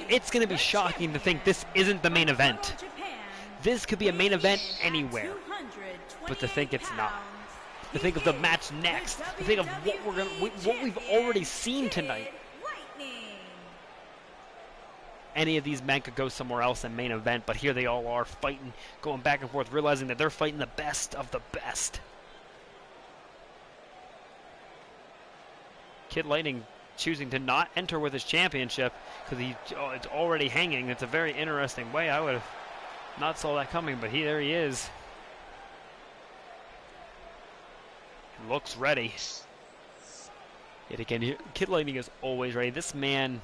It's going to be shocking to think this isn't the main event. This could be a main event anywhere. But to think it's not. To think of the match next. To think of what we've already seen tonight. Any of these men could go somewhere else in main event, but here they all are fighting, going back and forth, realizing that they're fighting the best of the best. Kid Lightning choosing to not enter with his championship because it's already hanging. It's a very interesting way. I would have not saw that coming, but there he is. Looks ready. Yet again, Kid Lightning is always ready. This man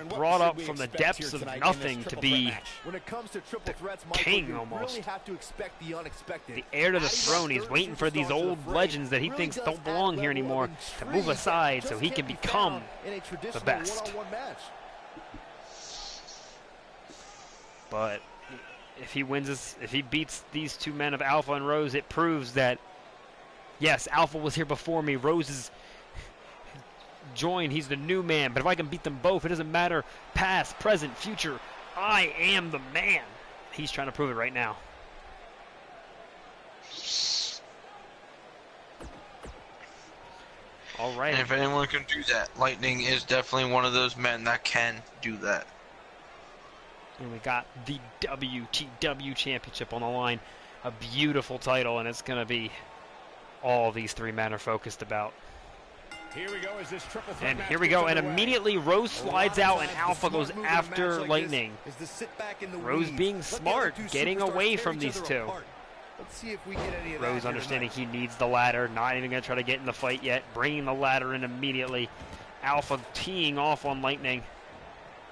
brought up from the depths of nothing to be the king almost. The heir to the throne. He's waiting for these old legends that he thinks don't belong here anymore to move aside so he can become the best. But if he wins this, if he beats these two men of Alpha and Rose, it proves that yes, Alpha was here before me. Rose is joined. He's the new man. But if I can beat them both, it doesn't matter past, present, future. I am the man. He's trying to prove it right now. All right. And if anyone can do that, Lightning is definitely one of those men that can do that. And we got the WTW Championship on the line. A beautiful title, and it's going to be all these three men are focused about. Here we go as this triple threat and match here we go, and underway. Immediately Rose slides out and Alpha goes after Lightning. Rose being smart, getting away from these two. Let's see if we get any of Rose that understanding he needs the ladder, not even going to try to get in the fight yet, bringing the ladder in immediately. Alpha teeing off on Lightning.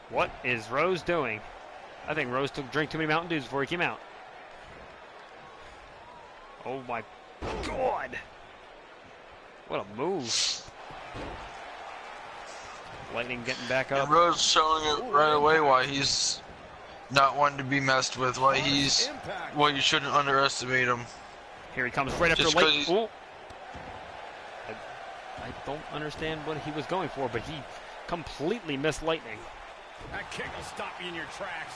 What is Rose doing? I think Rose drank too many Mountain Dews before he came out. Oh my God! What a move. Lightning getting back up. And Rose showing it right away why he's not one to be messed with, why you shouldn't underestimate him. Here he comes right after Just Lightning. I don't understand what he was going for, but he completely missed Lightning. That kick will stop you in your tracks.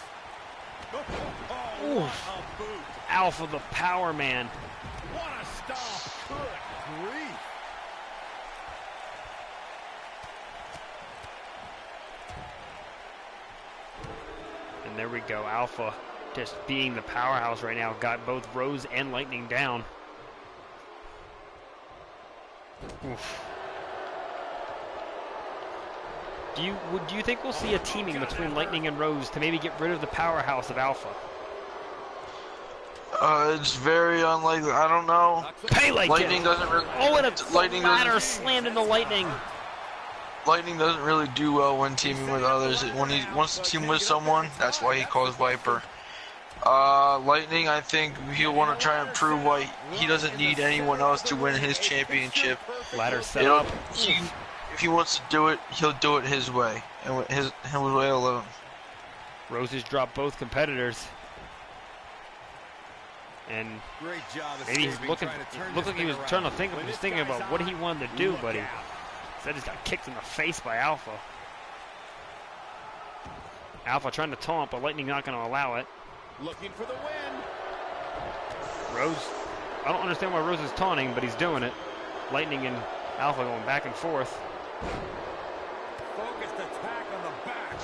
Ooh. What a boot. Alpha the Power Man. What a stomp. Good grief. And there we go. Alpha just being the powerhouse right now. Got both Rose and Lightning down. Oof. Do you think we'll see a teaming between Lightning and Rose to maybe get rid of the powerhouse of Alpha? It's very unlikely. I don't know. Pele Lightning doesn't really. Oh, and a Lightning ladder doesn't. slammed into Lightning. Lightning doesn't really do well when teaming with others. When he wants to team with someone, that's why he calls Viper. Lightning, I think he'll want to try and prove why he doesn't need anyone else to win his championship. Ladder set up. If he wants to do it, he'll do it his way, and his way alone. Rose has dropped both competitors. And Great job maybe he's looking. It looked like he was trying to think. He was thinking about what he wanted to do, but he instead just got kicked in the face by Alpha. Alpha trying to taunt, but Lightning not going to allow it. Looking for the win. Rose, I don't understand why Rose is taunting, but he's doing it. Lightning and Alpha going back and forth. Focused attack on the back.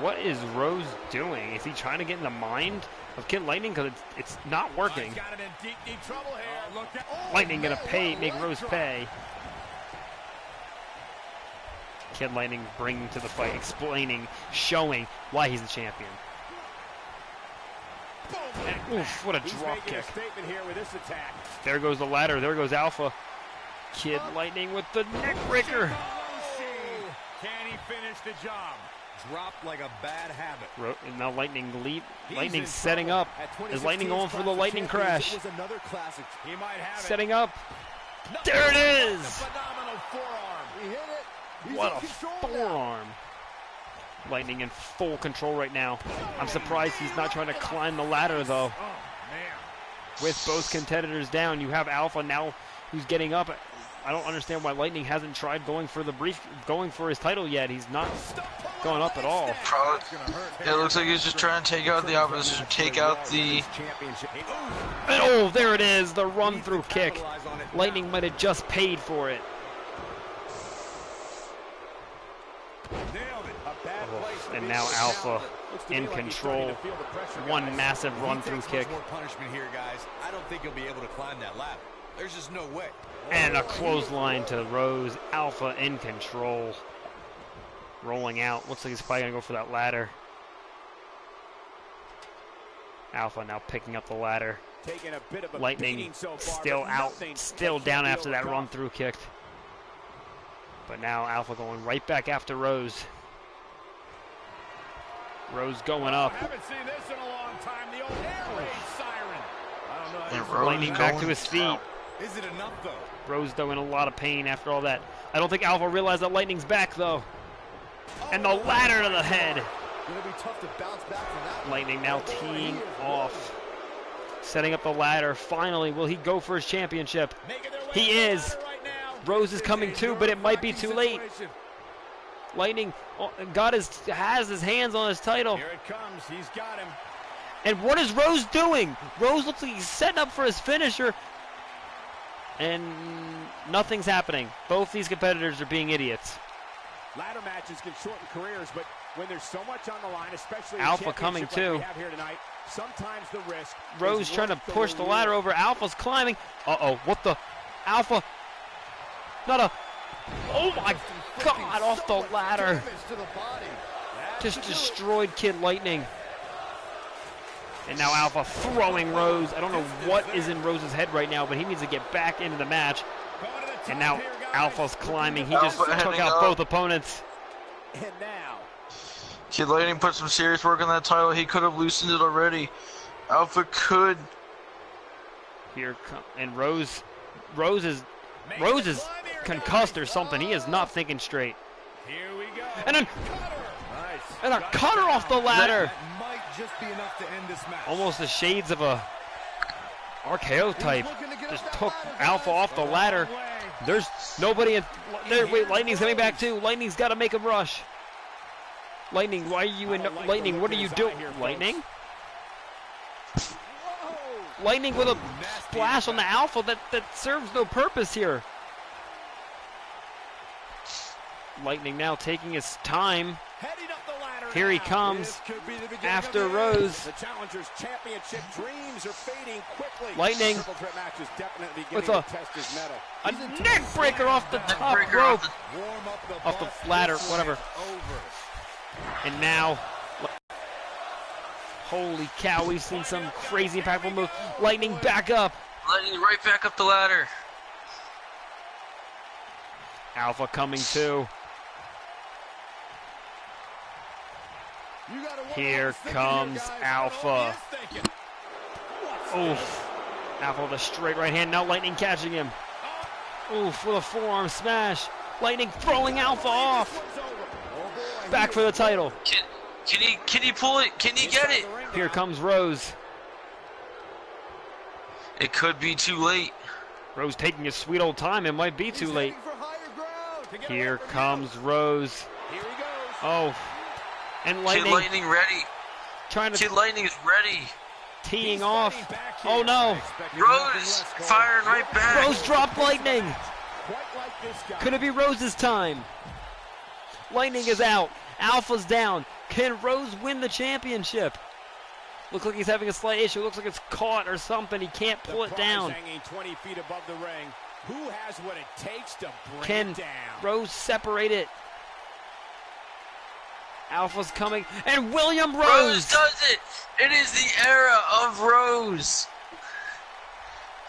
What is Rose doing? Is he trying to get in the mind of Kid Lightning? Because it's not working. Got him in deep trouble here. Lightning gonna make Rose pay. Kid Lightning bringing to the fight, explaining, showing why he's the champion. And, oof, what a drop kick. There goes the ladder. There goes Alpha. Kid Lightning with the neck breaker. Can he finish the job? Dropped like a bad habit. And now Lightning lead. Lightning setting up. Is Lightning going for the Lightning crash? It was another classic. He might have setting up. There it is. Phenomenal forearm. He hit it. What a forearm. Lightning in full control right now. I'm surprised he's not trying to climb the ladder though. With both competitors down, you have Alpha now who's getting up. I don't understand why Lightning hasn't tried going for his title yet. He's not going up at all. Probably, it looks like he's just trying to take out the opposition, take out the... And oh, there it is, the run-through kick. Lightning might have just paid for it. And now Alpha in control. One massive run-through kick. More punishment here, guys. I don't think he'll be able to climb that ladder. There's just no way. And a clothesline to Rose. Alpha in control. Rolling out. Looks like he's probably going to go for that ladder. Alpha now picking up the ladder. Lightning still out. Still down after that run-through kick. But now Alpha going right back after Rose. Rose going up. Haven't seen this in a long time. The old air raid siren. I don't know. Lightning back to his feet. Is it enough though? Rose though in a lot of pain after all that. I don't think Alpha realized that Lightning's back though. And the ladder to the head. Gonna be tough to bounce back from that. Lightning now teeing off. Setting up the ladder. Finally, will he go for his championship? He is. Rose is coming too, but it might be too late. Lightning has his hands on his title. Here it comes. He's got him. And what is Rose doing? Rose looks like he's setting up for his finisher. And nothing's happening. Both these competitors are being idiots. Ladder matches can shorten careers, but when there's so much on the line, especially Alpha coming too. Like we have here tonight, sometimes the risk. Rose trying to push the ladder over. Alpha's climbing. Uh-oh, what the? Alpha. Not a... Oh my God, off the ladder. Just destroyed Kid Lightning. And now Alpha throwing Rose. I don't know what is in Rose's head right now, but he needs to get back into the match. And now Alpha's climbing. He just took out both opponents. And now Kid Lightning put some serious work on that title. He could have loosened it already. Alpha could. Here come and Rose is concussed or something. He is not thinking straight. Here we go. And a cutter off the ladder. That might just be enough to end this match. Almost the shades of a RKO type. Just took Alpha off the ladder. There's nobody in there. Wait, Lightning's coming back too. Lightning's got to make a rush. Lightning, why are you in? Lightning, what are you doing? Lightning? Lightning with a splash on the Alpha that serves no purpose here. Lightning now taking his time. heading up the ladder Here he comes after Rose. The Challengers Championship dreams are fading quickly. Lightning Triple threat match is definitely with beginning to test his mettle. a neck breaker off the top breaker rope, Warm up the off the bus. ladder, This whatever. is over. And now, holy cow, we've seen some crazy impactful move. Lightning back up. Lightning right back up the ladder. Alpha coming too. You gotta wonder Here what he's thinking comes guys. Alpha. I don't know what he is thinking. What's Oof. Alpha with a straight right hand. Now Lightning catching him. Oof, with a forearm smash. Lightning throwing Alpha off. this? Over. Oh boy. Back for the title. Can he pull it? Can he get it? Here comes Rose. It could be too late. Rose taking his sweet old time. It might be too late. Heading for higher ground to get Here away from comes you. Rose. Here he goes. Oh. And Kid Lightning Lightning ready. trying to Kid Lightning is ready. teeing He's off. fighting back here. Oh I no. expected nothing Rose less, Cole. firing right back. Rose dropped Lightning. Quite like this guy. Could it be Rose's time? Lightning is out. Alpha's down. Can Rose win the championship? Looks like he's having a slight issue. Looks like it's caught or something. He can't The pull it prize down. hanging 20 feet above the ring. Who has what it takes to bring Can it down? Rose separate it? Alpha's coming. And William Rose Rose. does it. It is the era of Rose.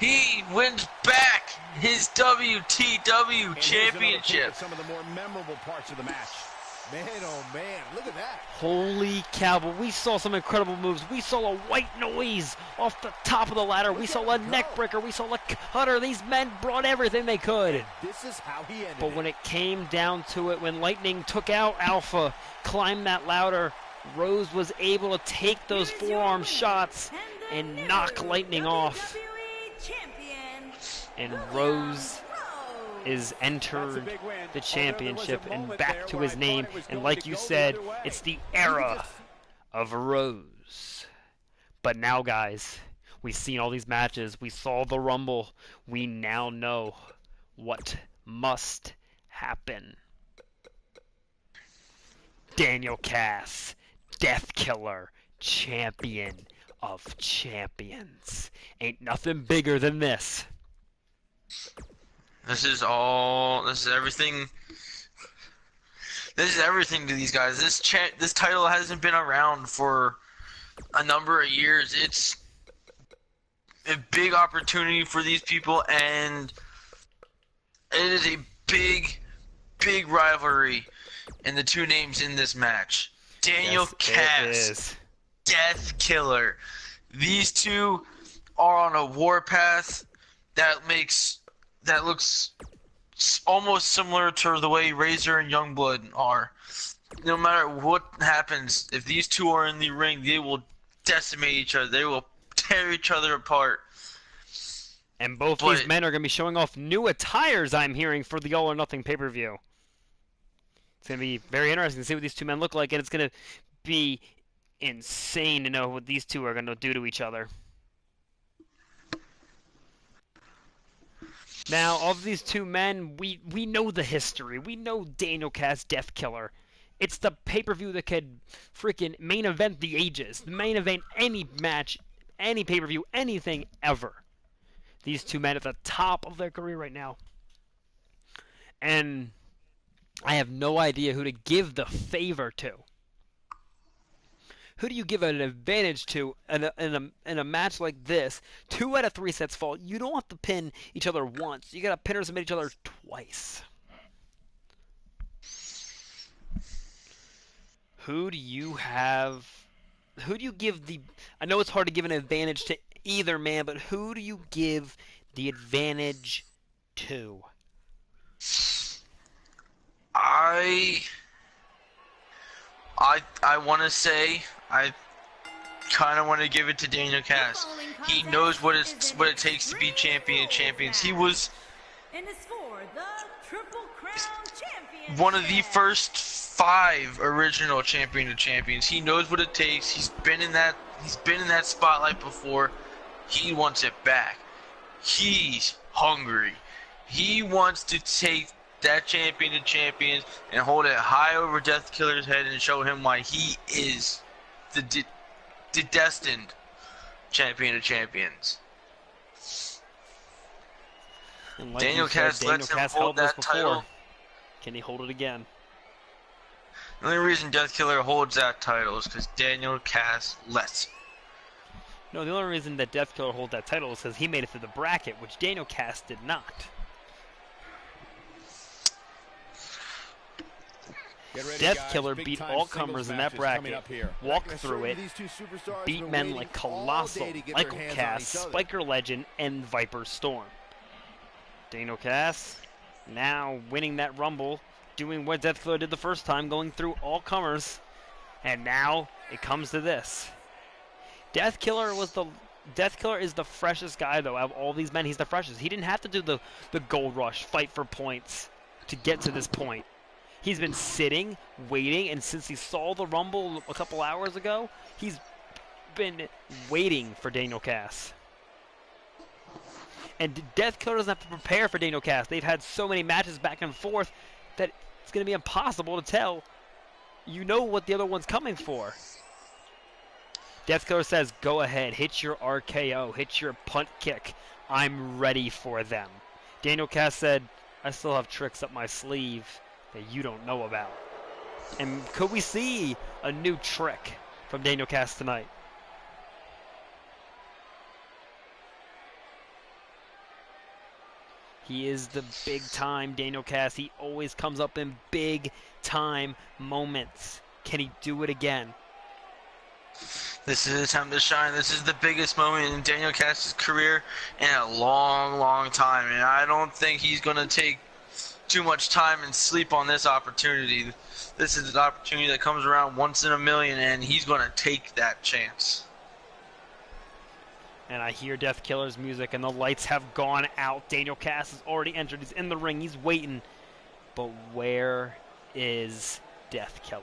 He wins back his WTW And here's another peek championship. at some of the more memorable parts of the match. Man, oh man, look at that. Holy cow, but we saw some incredible moves. We saw a white noise off the top of the ladder. We saw a neck breaker. We saw a cutter. These men brought everything they could. This is how he ended But when it came down to it, when Lightning took out Alpha, climbed that ladder, Rose was able to take those Here's your forearm winner, shots and the and knock new Lightning off. WWE Champion, And William Rose is That's a entered big win. the Although championship there was a and moment back there to where his I name. thought it was And going like to you go the said, other way. it's the You era just- of Rose. But now, guys, we've seen all these matches. We saw the Rumble. We now know what must happen. Daniel Cass, Death Killer, champion of champions. Ain't nothing bigger than this. This is everything. This is everything to these guys. This title hasn't been around for a number of years. It's a big opportunity for these people, and it is a big rivalry in the two names in this match. Daniel Yes, it Cass, is. Death Killer. These two are on a warpath that looks almost similar to the way Razor and Youngblood are. No matter what happens, if these two are in the ring, they will decimate each other. They will tear each other apart. And both But- these men are going to be showing off new attires, I'm hearing, for the All or Nothing pay-per-view. It's going to be very interesting to see what these two men look like, and it's going to be insane to know what these two are going to do to each other. Now, of these two men, we know the history. We know Daniel Cass, Death Killer. It's the pay-per-view that could freaking main event the ages. The main event any match, any pay-per-view, anything ever. These two men at the top of their career right now. And I have no idea who to give the favor to. Who do you give an advantage to in a match like this? 2 out of 3 sets fall. You don't have to pin each other once. You got to pin or submit each other twice. Who do you have? Who do you give the? I know it's hard to give an advantage to either man, but who do you give the advantage to? I want to say I kind of want to give it to Daniel Cass. He knows what it takes to be champion of champions. He was and is for the Triple Crown Championship. one of the first 5 original champion of champions. He knows what it takes. He's been in that spotlight before. He wants it back. He's hungry. He wants to take that champion to champions and hold it high over Death Killer's head and show him why he is the destined champion of champions. And like Daniel you said, Cass lets him hold held this that title. Can he hold it again? The only reason Death Killer holds that title is because Daniel Cass lets him. No, the only reason that Death Killer holds that title is because he made it through the bracket, which Daniel Cass did not. Get ready, Death guys. Killer Big beat time all singles comers in that matches coming bracket, up here. walked through it, These two superstars beat been men waiting like all Colossal, day to get Michael their hands on Cass, each other. Spiker Legend, and Viper Storm. Daniel Cass now winning that Rumble, doing what Death Killer did the first time, going through all comers, and now it comes to this. Death Killer is the freshest guy, though. Out of all these men, he's the freshest. He didn't have to do the gold rush, fight for points to get to this point. He's been sitting, waiting, and since he saw the Rumble a couple hours ago, he's been waiting for Daniel Cass. And Death Killer doesn't have to prepare for Daniel Cass. They've had so many matches back and forth that it's going to be impossible to tell. You know what the other one's coming for. Death Killer says, go ahead, hit your RKO, hit your punt kick. I'm ready for them. Daniel Cass said, I still have tricks up my sleeve that you don't know about. And could we see a new trick from Daniel Cass tonight? He is the big time Daniel Cass. He always comes up in big time moments. Can he do it again? This is his time to shine. This is the biggest moment in Daniel Cass's career in a long, long time. And I don't think he's going to take too much time and sleep on this opportunity. This is an opportunity that comes around once in a million, and he's going to take that chance. And I hear Death Killer's music, and the lights have gone out. Daniel Cass has already entered. He's in the ring. He's waiting. But where is Death Killer?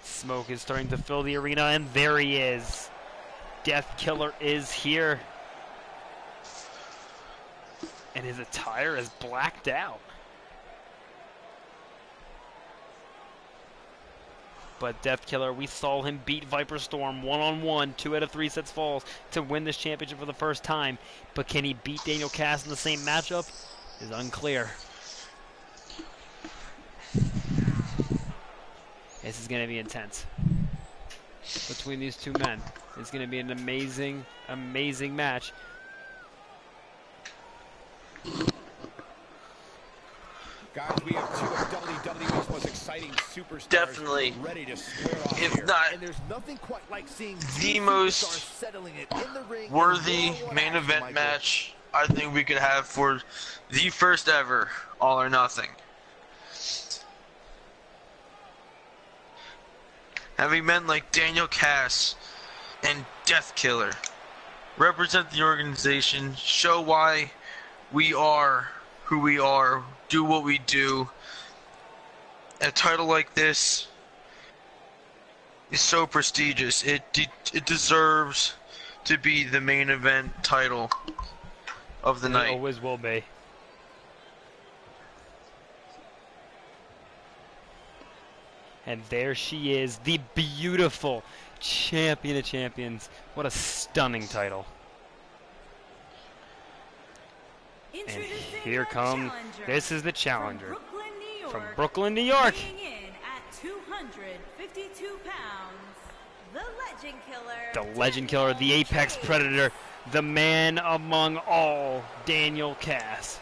Smoke is starting to fill the arena, and there he is. Death Killer is here. And his attire is blacked out. But Death Killer, we saw him beat Viper Storm one-on-one, 2 out of 3 sets falls to win this championship for the first time. But can he beat Daniel Cass in the same matchup? Is unclear. This is going to be intense between these two men. It's going to be an amazing, amazing match. Guys, we have two of WWE's most exciting superstars Definitely. ready to square off If here. not And there's nothing quite like seeing the two most superstars settling it in the ring in worthy one-on-one main action, event Michael. match I think we could have for the first ever All or Nothing. Having men like Daniel Cass and Death Killer represent the organization, show why we are who we are, do what we do. A title like this is so prestigious. It deserves to be the main event title of the It night. always will be. And there she is, the beautiful champion of champions. What a stunning title. And Introducing here the comes, challenger this is the challenger. From Brooklyn, New York. From Brooklyn, New York. Weighing in at 252 pounds, the Legend Killer. The Legend Killer, the Apex Daniel Predator, the man among all, Daniel Cass.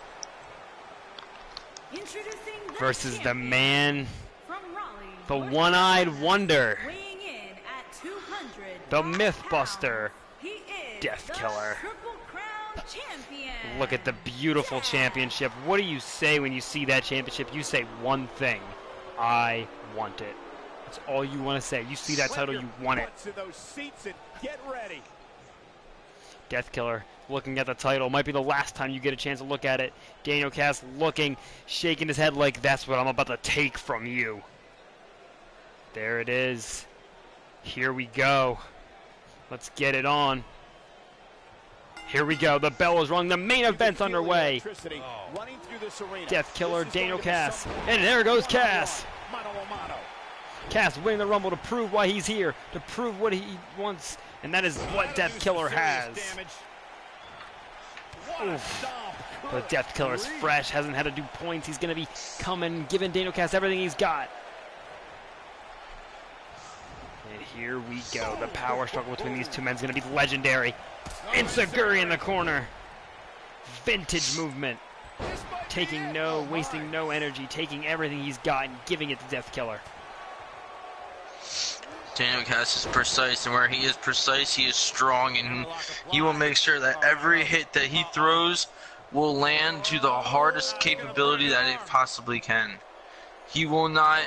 Introducing the Versus the champion man, from Raleigh, the North one-eyed Carolina, wonder, weighing in at 200 the pounds. Mythbuster. He is Death the Killer. Triple Crown champion. Look at the beautiful championship. What do you say when you see that championship? You say one thing. I want it. That's all you want to say. You see that title, you want it. Butts to those seats and get ready. Death Killer looking at the title. Might be the last time you get a chance to look at it. Daniel Cass looking, shaking his head like, that's what I'm about to take from you. There it is. Here we go. Let's get it on. Here we go. The bell is rung. The main event's underway. Death Killer, Daniel Cass. And there goes Cass. Cass winning the Rumble to prove why he's here, to prove what he wants, and that is what Death Killer has. Oof. But Death Killer's fresh, hasn't had to do points. He's going to be coming, giving Daniel Cass everything he's got. And here we go. The power struggle between these two men is going to be legendary. Enziguri in the corner. Vintage movement. Wasting no energy, taking everything he's got and giving it to Death Killer. Daniel Cass is precise, and where he is precise, he is strong, and he will make sure that every hit that he throws will land to the hardest capability that it possibly can. He will not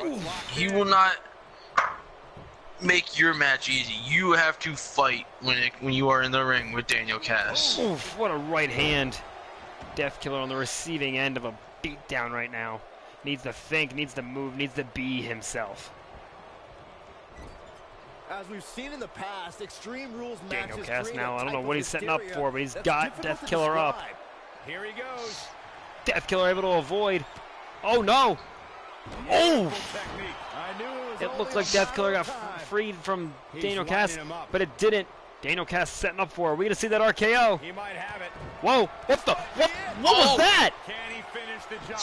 make your match easy. You have to fight when you are in the ring with Daniel Cass. Oof, what a right hand. Death Killer on the receiving end of a beatdown right now. Needs to think, needs to move, needs to be himself. As we've seen in the past, Extreme Rules Daniel matches Cass now, I don't know what he's setting up hysteria for, but he's that's got difficult Death to Killer up. describe. Here he goes. Death Killer able to avoid. Oh no! Oh! Technique. I knew it was It looks only like a Death matter Killer of got time. freed from He's Daniel Cass, lining him up. but it didn't. Daniel Cass setting up for it. We're going to see that RKO. He might have it. Whoa, what the? What was that? Can he finish the job?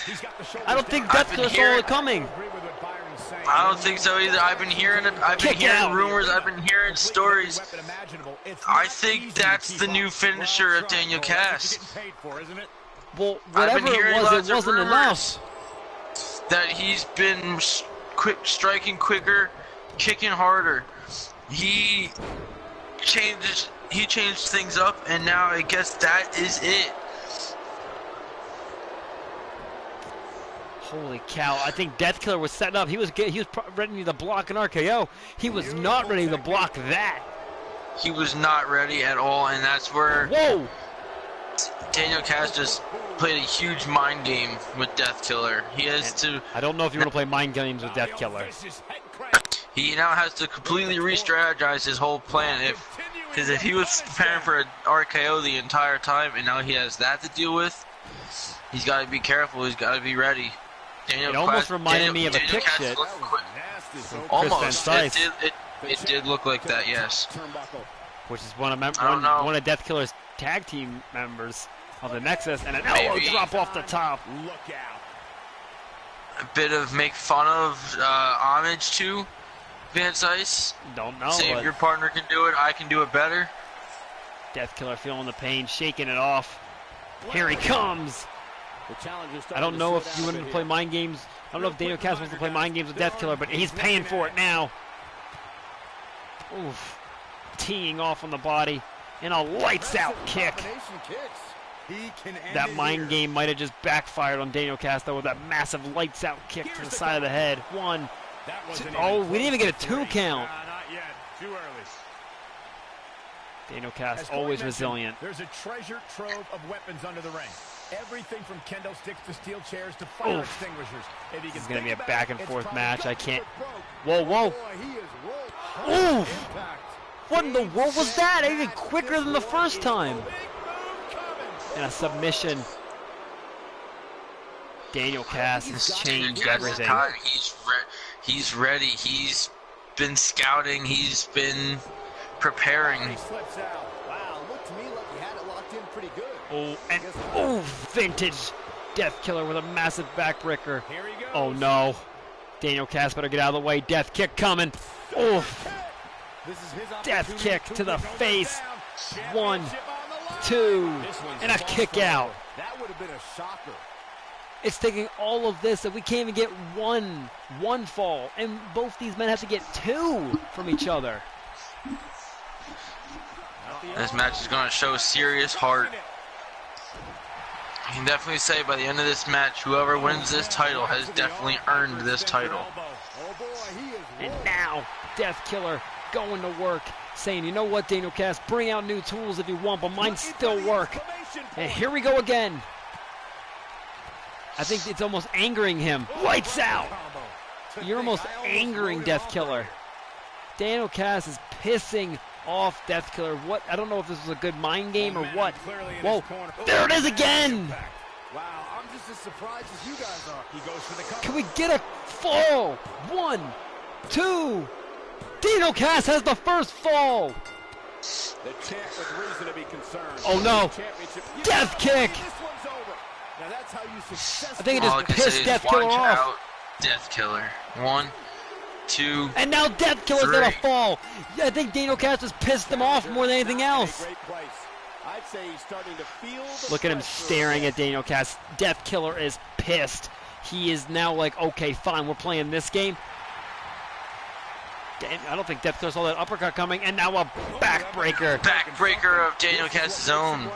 He's got the shoulders I don't think down. Death Killer saw it coming. I agree with what Byron's saying. I don't think so either. I've been hearing it. I've been Kick hearing out. rumors. I've been hearing stories. Weapon imaginable. It's I not think easy to that's keep the up. new finisher Well, of Daniel that's what Cass. you're getting paid for, isn't it? Well, I've been whatever hearing it lots of wasn't rumors enough. that he's been striking quicker, kicking harder. He changed things up, and now I guess that is it. Holy cow! I think Death Killer was setting up. He was ready to block an RKO. He was not ready to block that. He was not ready at all, and that's where Whoa! Daniel Cass just played a huge mind game with Death Killer. He has to. I don't know if you want to play mind games with Death Killer. He now has to completely re-strategize his whole plan. Because if he was preparing for an RKO the entire time, and now he has that to deal with, he's got to be careful. He's got to be ready. It almost reminded me of a kick shit. Almost. Chris Van Cise. It did look like that, yes. Which is one I don't know. of Death Killer's tag team members of the Nexus, and an elbow Maybe. drop off the top. Look out. A bit of make fun of homage to Van Cise. Don't know, Say if but your partner can do it, I can do it better. Death Killer feeling the pain, shaking it off. Here he comes. I don't know if you wanted to play mind games. I don't know if Daniel Cass wants to play mind games with Death Killer, but he's paying for it now. Oof. Teeing off on the body. And a lights out kick. That mind game might have just backfired on Daniel Cass, though, with that massive lights out kick to the side of the head. One. Oh, we didn't even get a 2 count. Not yet. Too early. Daniel Cass, As Corey always mentioned, resilient. There's a treasure trove of weapons under the ring. Everything from kendo sticks to steel chairs to fire Oof. extinguishers. If you This is can going to be a think back and about it, forth it's match. I probably can't. broke. Whoa, whoa. Boy, he is rolled. Oof. What in the world was that? Even quicker than the first time. And a submission. Daniel Cass has changed everything. He's ready. He's been scouting. He's been preparing. He slips out. Wow, looked to me like he had it locked in pretty good. Oh, and vintage Death Killer with a massive backbreaker. Here he goes. Oh no. Daniel Cass better get out of the way. Death kick coming. Oof. This is his Death opportunity kick to the win over face. down. 1, Championship on the line. 2, This one's and a far kick from out. over. That would have been a shocker. It's taking all of this that we can't even get one fall, and both these men have to get 2 from each other. This match is going to show serious heart. You can definitely say by the end of this match, whoever wins this title has definitely earned this title. Oh boy, he is And now, Death Killer going to work, saying, you know what, Daniel Cass, bring out new tools if you want, but mine still work. And here we go again. I think it's almost angering him. Lights out! You're almost angering Death Killer. Daniel Cass is pissing off Death Killer. What? I don't know if this was a good mind game or Momentum what. clearly in Whoa, his corner. there it is again! Wow, I'm just as surprised as you guys are. He goes for the cover. Can we get a fall? 1, 2. Dino Cass has the first fall. The champ with reason to be concerned. Oh no! Championship. Death kick! This one's over. Now that's how you successfully. I think it All I just can say pissed is Death Killer watch off. out, Death Killer. 1, 2. And now Death Killer's gonna 3. fall. Yeah, I think Dino Cass just pissed him off more than anything else. I'd say he's starting to feel the Look at him pressure. staring at Daniel Cass. Death Killer is pissed. He is now like, okay, fine, we're playing this game. I don't think Death Killer saw that uppercut coming, and now a backbreaker. Backbreaker of Daniel Cass' own.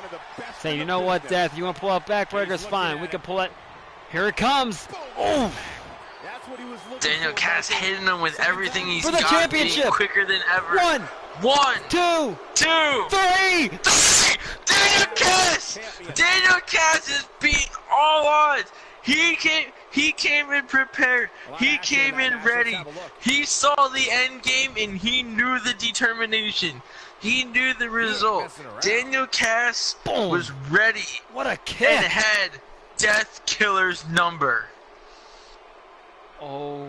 Saying, you know what, Death, you want to pull out backbreakers? Fine, we can pull it. Here it comes. Oh, That's what he was looking Daniel for. Cass hitting him with everything he's For the got, championship. being quicker than ever. 1, 1, 2, 2, 3. 3. Daniel Cass! Daniel Cass has beat all odds. He came in prepared. He came in ready. He saw the end game and he knew the determination. He knew the result. Daniel Cass Boom. was ready What a and kick. had Death Killer's number. Oh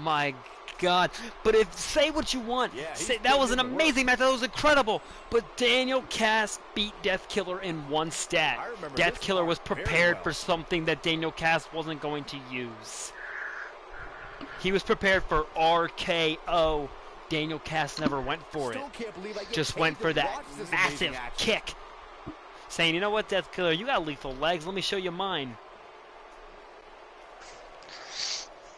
my God! But if say what you want, Yeah, he's say, that putting was an in the work. amazing match. That was incredible. But Daniel Cass beat Death Killer in one stat. I remember Death this Killer part was very prepared well. for something that Daniel Cass wasn't going to use. He was prepared for RKO. Daniel Cass never went for it. Still can't believe I get Just paid went to for that watch this massive amazing action. kick. Saying, you know what, Death Killer, you got lethal legs. Let me show you mine.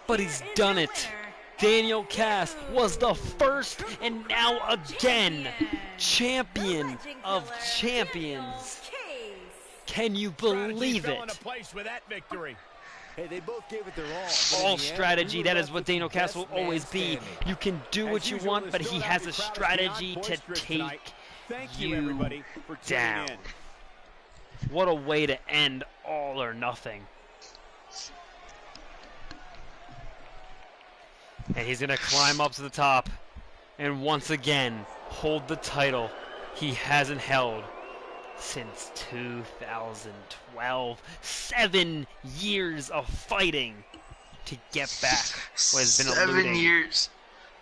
But he's Here is done your it. winner, Daniel and Cass new was the first and now again champion champion, the Legend of Killer, champions. Daniel Case. Can you Strategy believe fell it? into place with that victory. Hey, they both gave it their all. but in All the end, strategy, we were that is left what with the Daniel Cass best will always man be. standing. You can do As what you usual, want, there's but still he an has a active crowd strategy beyond to boisterous take tonight. Thank you, you everybody, for tuning down. in. What a way to end All or Nothing. And he's going to climb up to the top and once again hold the title he hasn't held since 2012. 7 years of fighting to get back what has been 7 eluding. years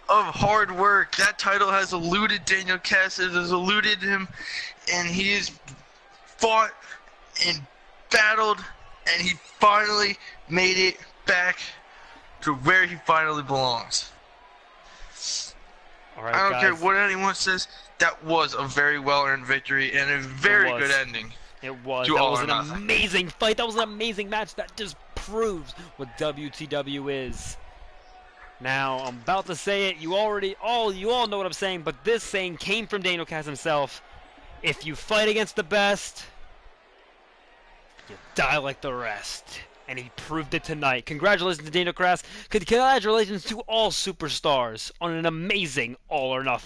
of hard work. That title has eluded Daniel Cass. It has eluded him, and he has fought and battled, and he finally made it back to where he finally belongs. All right, I don't guys. care what anyone says. That was a very well-earned victory and a very was. good ending. It was. To That All was or an Nothing. amazing fight. That was an amazing match. That just proves what WTW is. Now, I'm about to say it. You all know what I'm saying, but this saying came from Daniel Cass himself. If you fight against the best, you die like the rest. And he proved it tonight. Congratulations to Daniel Cass. Congratulations to all superstars on an amazing All or Nothing.